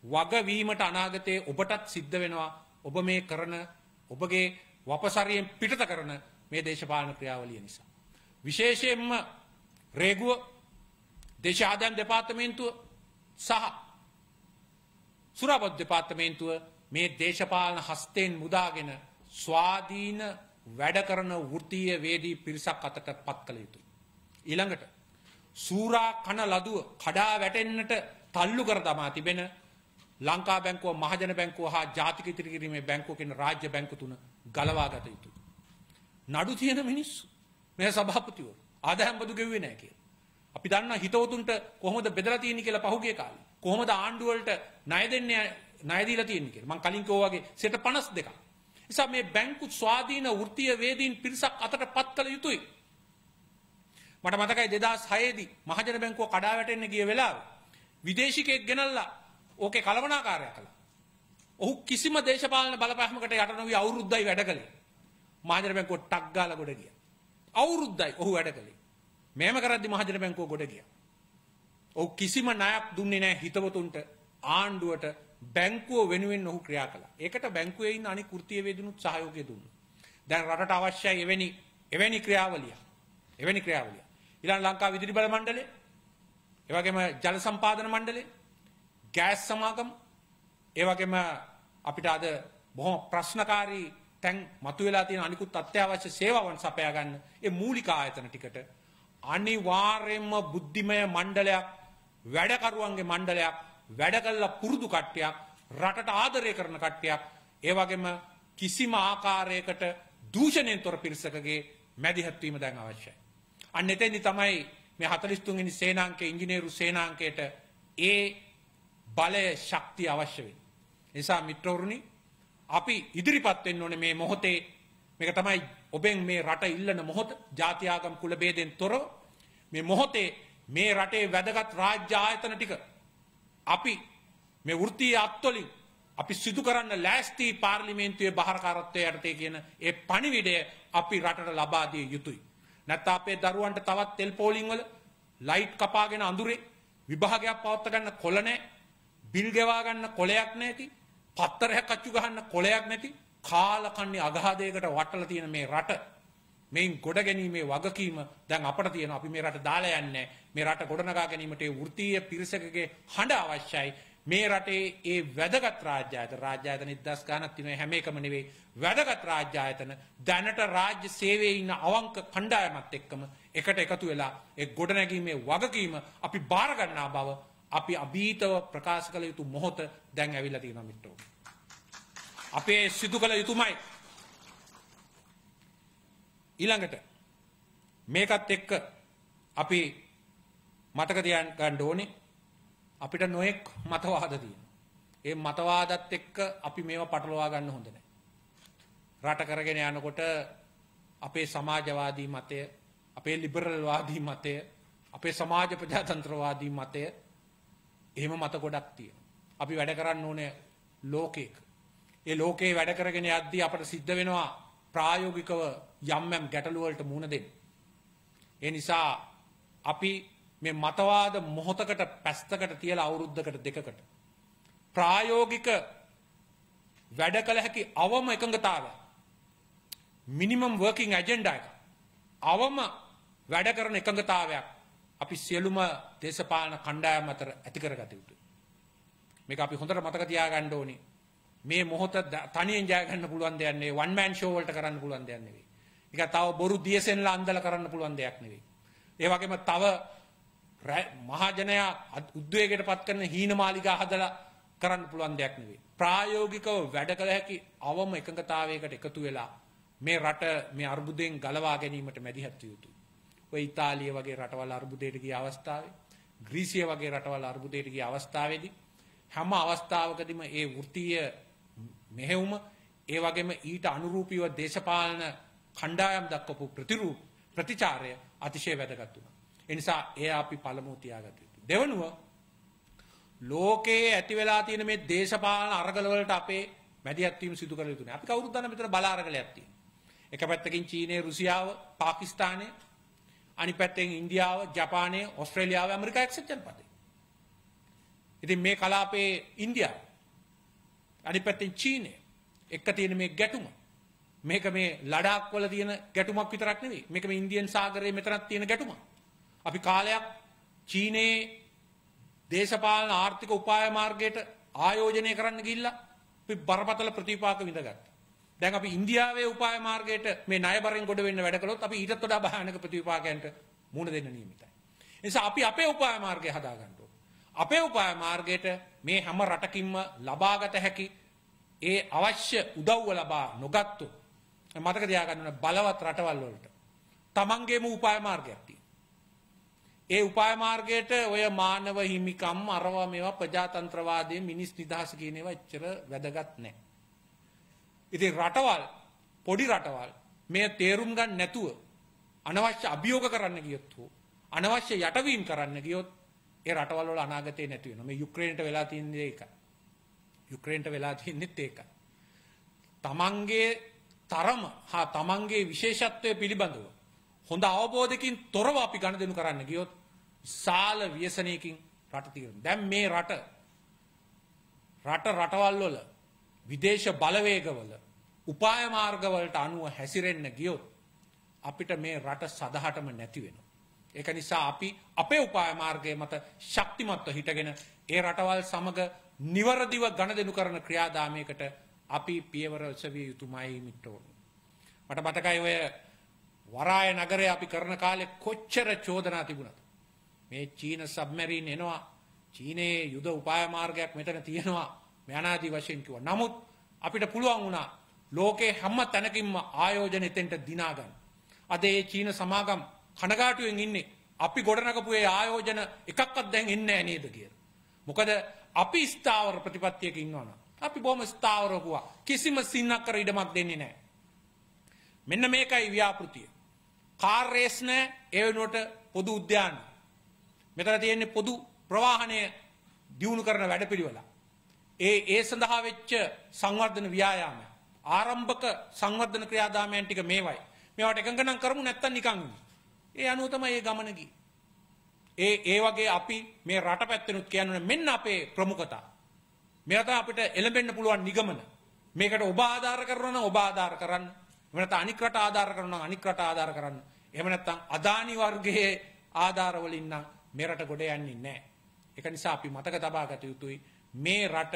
වගවීමට අනාගතයේ ඔබටත් සිද්ධ වෙනවා. ඔබ මේ කරන ඔබගේ වපසරියෙන් පිටත කරන මේ දේශපාලන ක්‍රියාවලිය නිසා. විශේෂයෙන්ම රේගුව, දේශ ආදායම් දෙපාර්තමේන්තුව සහ සුරාපත් දෙපාර්තමේන්තුව මේ දේශපාලන හස්තයෙන් මුදාගෙන ස්වාධීන වැඩ කරන වෘත්තීය වේදී පිරිසක් අතට පත් කළ යුතුයි. ඊළඟට සූරා කන ලදුව කඩා වැටෙන්නට තල්ලු කර දමා තිබෙන ලංකා බැංකුව, මහජන බැංකුව හා ජාතික ඉතිරි කිරීමේ බැංකුව කියන රාජ්‍ය බැංකු තුන ගලවා ගත යුතුයි. නඩු තියෙන මිනිස්සු මේ සභාපතිවරු ආදායම් බදු ගෙව්වේ නැහැ කියලා. අපි දන්නා හිතවතුන්ට කොහොමද බෙදලා තියෙන්නේ කියලා පහුගිය කාලේ. කොහොමද ආණ්ඩු වලට ණය දෙන්නේ ණය දීලා තියෙන්නේ කියලා. මම කලින් කිව්වා වගේ 52ක්. නිසා මේ බැංකු ස්වාධීන වෘත්තීය වේදීන් පිරිසක් අතට පත් කළ යුතුයි. මට මතකයි 2006 දී මහජන බැංකුව කඩා වැටෙන්න ගිය වෙලාවේ විදේශිකයෙක් ගෙනල්ලා ඕකේ කලවනාකාරය කළා. ඔහු කිසිම දේශපාලන බලපෑමකට යට නොවි අවුරුද්දයි වැඩ කළේ. මහජන බැංකුව ටක් ගාලා ගොඩ ගියා. අවුරුද්දයි ඔහු වැඩ කළේ. මේම කරද්දි මහජන බැංකුව ගොඩ ගියා. ඔහු කිසිම ණයක් දුන්නේ නැහැ හිතවතුන්ට, ආණ්ඩුවට, බැංකුව වෙනුවෙන් ඔහු ක්‍රියා කළා. ඒකට බැංකුවේ ඉන්න අනික් වෘත්තීය වේදිනුත් සහයෝගය දුන්නා. දැන් රටට අවශ්‍යයි එවැනි ක්‍රියාවලිය. ඊළඟ ලංකා විදුලි බල මණ්ඩලය, ඒ වගේම ජල සම්පාදන මණ්ඩලය, ගෑස් සමාගම, ඒ වගේම අපිට අද බොහොම ප්‍රශ්නකාරී තැන් මතුවලා තියෙන අනිකුත් අත්‍යවශ්‍ය සේවාවන් සපයා ගන්න ඒ මූලික ආයතන ටිකට අනිවාර්යයෙන්ම බුද්ධිමය මණ්ඩලයක්, වැඩකරුවන්ගේ මණ්ඩලයක්, වැඩ කළා පුරුදු කට්ටියක්, රටට ආදරය කරන කට්ටියක්, ඒ වගේම කිසිම ආකාරයකට දූෂණයෙන් තොර පිරිසකගේ මැදිහත් වීම දැන් අවශ්‍යයි. අන්න එතෙන්දි තමයි මේ 43 වෙනි සේනාංකයේ ඉංජිනේරු සේනාංකයට ඒ බලය ශක්තිය අවශ්‍ය වෙන්නේ. ඒ නිසා මිත්‍රවරුනි, අපි ඉදිරිපත් වෙන්න ඕනේ මේ මොහොතේ. මේක තමයි ඔබෙන් මේ රට ඉල්ලන මොහොත. ජාති ආගම් කුල ભેදෙන් තොරව මේ මොහොතේ මේ රටේ වැදගත් රාජ්‍ය ආයතන ටික අපි මේ වෘත්තීය අත්වලින් අපි සිදු කරන්න ලෑස්ති පාර්ලිමේන්තුවේ බහරකාරත්වයේ යටතේ කියන ඒ පණිවිඩය අපි රටට ලබා දිය යුතුයි. නැත්නම් අපේ දරුවන්ට තවත් තෙල් පෝලිං වල ලයිට් කපාගෙන අඳුරේ විභාගයක් පවත්වා ගන්න කොළ නැහැ, බිල් ගෙවා ගන්න කොලයක් නැති, පත්තරයක් අච්චු ගහන්න කොලයක් නැති කාලකන්ණි අගාධයකට වටලා තියෙන මේ රට මේන් ගොඩ ගැනීමේ වගකීම දැන් අපට තියෙනවා. අපි මේ රට දාලා යන්නේ මේ රට ගොඩනගා ගැනීමට ඒ වෘත්තීය පිරිසකගේ හඬ අවශ්‍යයි. මේ රටේ ඒ වැදගත් රාජ්‍ය ආයතන 1000 ගණනක් තියෙනවා. හැම එකම නෙවෙයි, වැදගත් රාජ්‍ය ආයතන දැනට රාජ්‍ය සේවයේ ඉන්න අවංක කණ්ඩායමත් එක්කම එකට එකතු වෙලා ඒ ගොඩනැගීමේ වගකීම අපි බාර ගන්නා බව අපි අභීතව ප්‍රකාශ කළ යුතු මොහොත දැන් ඇවිල්ලා තියෙනවා මිත්‍රෝ. අපේ සිදු කළ යුතුමයි. ඊළඟට මේකත් එක්ක අපි මතක තියාගන්න ඕනේ අපිට නොඑක් මතවාද තියෙනවා. ඒ මතවාදත් එක්ක අපි මේවා පටලවා ගන්න හොඳ නැහැ. රට කරගෙන යනකොට අපේ සමාජවාදී මතය, අපේ ලිබරල් වාදී මතය, අපේ සමාජ ප්‍රජාතන්ත්‍රවාදී මතය, එහෙම මත ගොඩක් තියෙනවා. අපි වැඩ කරන්න ඕනේ ලෝකයක. ඒ ලෝකේ වැඩ කරගෙන යද්දී අපට සිද්ධ වෙනවා ප්‍රායෝගිකව යම් ගැටලු වලට මුහුණ දෙන්න. ඒ නිසා අපි මේ මතවාද මොහොතකට පැත්තකට තියලා අවුරුද්දකට දෙකකට ප්‍රායෝගික වැඩ කළ හැකි අවම එකඟතාවය, මිනිමම් වර්කින් ඇජෙන්ඩා එක, අවම වැඩ කරන එකඟතාවයක් අපි සියලුම දේශපාලන කණ්ඩායම් අතර ඇති කරගත යුතුයි. මේක අපි හොඳට මතක තියාගන්න ඕනේ. මේ මොහොත තනියෙන් ජය ගන්න පුළුවන් දෙයක් නෙවෙයි. වන් මෑන් ෂෝ වලට කරන්න පුළුවන් දෙයක් නෙවෙයි. ඒක තව බොරු දියසෙන්ලා අන්දලා කරන්න පුළුවන් දෙයක් නෙවෙයි. ඒ වගේම තව මහජනයා උද්වේගයටපත් කරන හීනමාලිගා හදලා කරන්න පුළුවන් දෙයක් නෙවෙයි. ප්‍රායෝගිකව වැඩ කළ හැකි අවම එකඟතාවයකට එකතු වෙලා මේ රට මේ අර්බුදයෙන් ගලවා ගැනීමට මැදිහත් විය යුතුයි. ඔය ඉතාලිය වගේ රටවල් අර්බුදයට ගිය අවස්ථාවේ, ග්‍රීසිය වගේ රටවල් අර්බුදයට ගිය අවස්ථාවේදී හැම අවස්ථාවකදීම ඒ වෘත්තීය මෙහෙයුම, ඒ වගේම ඊට අනුරූපීව දේශපාලන කණ්ඩායම් දක්වපු ප්‍රතිචාරය අතිශය වැදගත් වුණා. ඒ නිසා එය අපි පළමුව තියාගත යුතුයි. දෙවනුව, ලෝකයේ ඇති වෙලා තියෙන මේ දේශපාලන අරගල වලට අපේ මැදිහත් වීම සිදු කළ යුතුයි. අපි කවුරුත් දන්න මෙතන බල අරගලයක් තියෙනවා. එක පැත්තකින් චීනය, රුසියාව, පාකිස්තානය, අනිත් පැත්තෙන් ඉන්දියාව, ජපානය, ඕස්ට්‍රේලියාව, ඇමරිකාව, එක්සත් ජනපදය. ඉතින් මේ කලාපයේ ඉන්දියාව, අනිත් පැත්තෙන් චීනය එක්ක තියෙන මේ ගැටුම, මේක මේ ලඩාක් වල තියෙන ගැටුමක් විතරක් නෙවෙයි. මේක මේ ඉන්දියන් සාගරයේ මෙතනක් තියෙන ගැටුමක්. අපි කාලයක් චීනයේ දේශපාලන ආර්ථික උපාය මාර්ගයට ආයෝජනය කරන්න ගිහිල්ලා අපි බරපතල ප්‍රතිපාක විඳගත්තා. දැන් අපි ඉන්දියාවේ උපාය මාර්ගයට මේ ණය බරෙන් ගොඩ වෙන්න වැඩ කළොත් අපි ඊටත් වඩා භයානක ප්‍රතිපාකයන්ට මුහුණ දෙන්න නියමිතයි. ඒ නිසා අපි අපේ උපාය මාර්ගය හදා ගන්න ඕනේ. අපේ උපාය මාර්ගයට මේ හැම රටකින්ම ලබාගත හැකි ඒ අවශ්‍ය උදව්ව ලබා නොගත්තොත් මතක තියාගන්න ඕනේ බලවත් රටවල් වලට තමන්ගේම උපාය මාර්ගයක් තියෙනවා. ඒ උපාය මාර්ගයට ඔය මානව හිමිකම් අරවා මේවා ප්‍රජාතන්ත්‍රවාදයේ මිනිස් නිදහස කියන ඒවා එච්චර වැදගත් නැහැ. ඉතින් රටවල් පොඩි රටවල් මේ තේරුම් ගන්න නැතුව අනවශ්‍ය අභියෝග කරන්න ගියොත් හෝ අනවශ්‍ය යටවීම් කරන්න ගියොත් ඒ රටවල් වල අනාගතේ නැති වෙනවා. මේ යුක්‍රේනට වෙලා තියෙන්නේ ඒකයි. යුක්‍රේනට වෙලා තියෙන්නේත් ඒකයි. තමන්ගේ තරම හා තමන්ගේ විශේෂත්වය පිළිබඳව හොඳ අවබෝධයකින් තොරව අපි ගනුදෙනු කරන්න ගියොත් විශාල ව්‍යසනයකින් රට తీරන. දැන් මේ රටවල් වල විදේශ බලවේගවල උපාය මාර්ගවලට අනුව හැසිරෙන්න ගියොත් අපිට මේ රට සදහටම නැති වෙනවා. ඒක නිසා අපි අපේ උපාය මාර්ගයේ මත ශක්තිමත්ව හිටගෙන ඒ රටවල් සමග නිවරදිව ගනුදෙනු කරන ක්‍රියාදාමයකට අපි පියවර සවිය යුතුමයි මිත්‍රවරුනි. මට මතකයි ඔය වරාය නගරේ අපි කරන කාලේ කොච්චර චෝදනා තිබුණාද. මේ චීන සබ්මැරින් එනවා. චීනයේ යුද උපාය මාර්ගයක් මෙතන තියෙනවා. මයානාදී වශයෙන් කිව්වා. නමුත් අපිට පුළුවන් වුණා ලෝකේ හැම තැනකින්ම ආයෝජන එතෙන්ට දිනා ගන්න. අද මේ චීන සමාගම් කනගාටුවෙන් ඉන්නේ අපි ගොඩනගපු ඒ ආයෝජන එකක්වත් දැන් එන්නේ නැහැ නේද කියලා. මොකද අපි ස්ථාවර ප්‍රතිපත්තියක ඉන්නවනම් අපි බොහොම ස්ථාවරව පුවා කිසිම සින්නක් කර ඉඩමක් දෙන්නේ නැහැ. මෙන්න මේකයි ව්‍යාපෘතිය. කාර් රේස් නැහැ ඒ වෙනුවට පොදු උද්‍යාන. මෙතන තියෙන්නේ පොදු ප්‍රවාහනය දියුණු කරන වැඩපිළිවෙල. ඒ සඳහා වෙච්ච සංවර්ධන ව්‍යායාම ආරම්භක සංවර්ධන ක්‍රියාදාමයන් ටික මේවයි. මේවට එකඟ නම් කරමු නැත්තම් නිකන් ඒ අනුව තමයි මේ ගමන ගියේ. ඒ වගේ අපි මේ රට පැත්තෙනුත් කියන්නේ මෙන්න අපේ ප්‍රමුඛතා. මේකට අපිට එළඹෙන්න පුළුවන් නිගමන. මේකට ඔබ ආධාර කරනවා නම් ඔබ ආධාර කරන්න. එහෙම නැත්නම් අනික් රට ආධාර කරනවා නම් අනික් රට ආධාර කරන්න. එහෙම නැත්නම් අදානි වර්ගයේ ආධාර වලින් නම් මේ රට ගොඩ යන්නේ නැහැ. ඒක නිසා අපි මතක තබා ගත යුතුයි මේ රට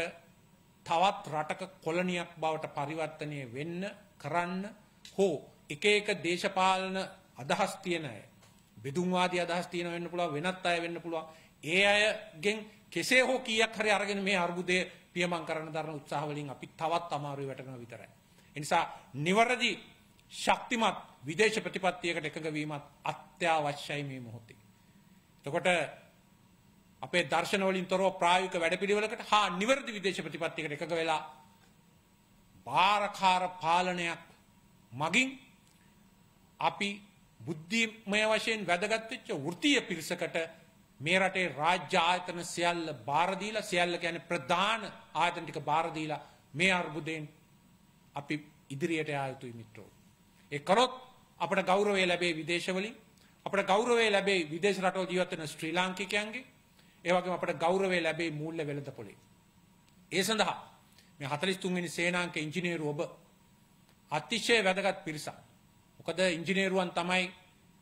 තවත් රටක කොලනියක් බවට පරිවර්තනය වෙන්න කරන්න හෝ එක එක දේශපාලන අදහස් තියෙන අය බෙදුම්වාදී අදහස් තියෙන වෙන්න පුළුවන් වෙනත් අය වෙන්න පුළුවන් ඒ අයගෙන් කෙසේ හෝ කීයක් හරි අරගෙන මේ අර්බුදය පියමන් කරන්න දරන උත්සාහ වලින් අපි තවත් අමාරුවේ වැටෙනවා විතරයි. ඒ නිසා නිවැරදි ශක්තිමත් විදේශ ප්‍රතිපත්තියකට එකඟ වීමත් අත්‍යවශ්‍යයි මේ මොහොතේ. එතකොට අපේ දර්ශන වලින් තොරව ප්‍රායෝගික වැඩපිළිවෙලකට හා නිවැරදි විදේශ ප්‍රතිපත්තියකට එකඟ වෙලා බාරකාර පාලනයක් මගින් අපි බුද්ධිමය වශයෙන් වැදගත් වෙච්ච වෘත්තීය පිරිසකට මේ රටේ රාජ්‍ය ආයතන සියල්ල බාර දීලා සියල්ල කියන්නේ ප්‍රධාන ආයතන ටික බාර දීලා මේ අර්බුදයෙන් අපි ඉදිරියට යා යුතුයි මිත්‍රෝ. ඒ කරොත් අපට ගෞරවය ලැබේ විදේශවලින් අපට ගෞරවය ලැබේ විදේශ රටවල ජීවත් වෙන ශ්‍රී ලාංකිකයන්ගේ ඒ වගේම අපට ගෞරවය ලැබේ මූල්‍ය වෙළඳපොලේ. ඒ සඳහා මේ 43 වෙනි සේනාංක ඉංජිනේරු ඔබ අතිශය වැදගත් පිරිසක්. මොකද ඉංජිනේරුවන් තමයි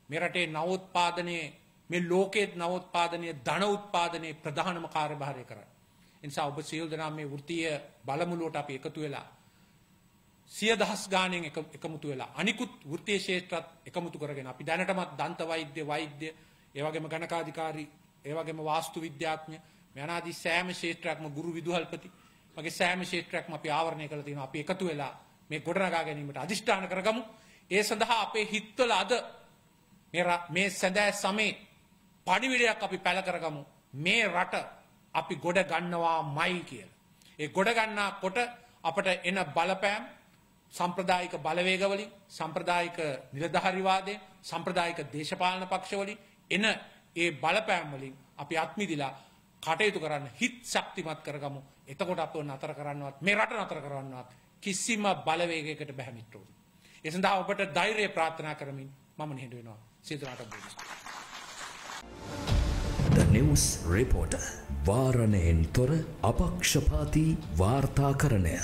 මේ රටේ නව උත්පාදනයේ මේ ලෝකයේ නව උත්පාදනයේ ධන උත්පාදනයේ ප්‍රධානම කාර්යභාරය කරන්නේ. ඒ නිසා ඔබ සියලු දෙනා මේ වෘත්තීය බලමුලුවට අපි එකතු වෙලා 100,000 ගාණෙන් එකමුතු වෙලා අනිකුත් වෘත්තීය ක්ෂේත්‍රات එකමුතු කරගෙන අපි දැනටමත් දන්ත වෛද්‍ය ඒ වගේම ගණකාධිකාරී ඒ වගේම වාස්තු විද්‍යාඥ මනාදී සෑම ක්ෂේත්‍රයක්ම ගුරු විදුහල්පති වගේ සෑම ක්ෂේත්‍රයක්ම අපි ආවරණය කරලා තියෙනවා. අපි එකතු වෙලා මේ ගොඩනගා ගැනීමට අදිෂ්ඨාන කරගමු. ඒ සඳහා අපේ හිතවල අද මේ සඳෑ සමේ පණිවිඩයක් අපි පැල කරගමු. මේ රට අපි ගොඩ ගන්නවාමයි කියලා. ඒ ගොඩ ගන්නකොට අපට එන බලපෑම් සම්ප්‍රදායික බලවේග වලින් සම්ප්‍රදායික නිලධාරීවාදයෙන් සම්ප්‍රදායික දේශපාලන පක්ෂ වලින් එන ඒ බලපෑම් වලින් අපි අත්මිදිලා කටයුතු කරන්න හිත් ශක්තිමත් කරගමු. එතකොට අපව නතර කරන්නවත් මේ රට නතර කරන්නවත් කිසිම බලවේගයකට බැහැ මිත්‍රෝනි. ඒ සඳහා ඔබට ධෛර්යය ප්‍රාර්ථනා කරමින් මම නිහඬ වෙනවා. සියදුනාට බොහොම The News Reporter වාරණයෙන් තොර අපක්ෂපාතී වාර්තාකරණය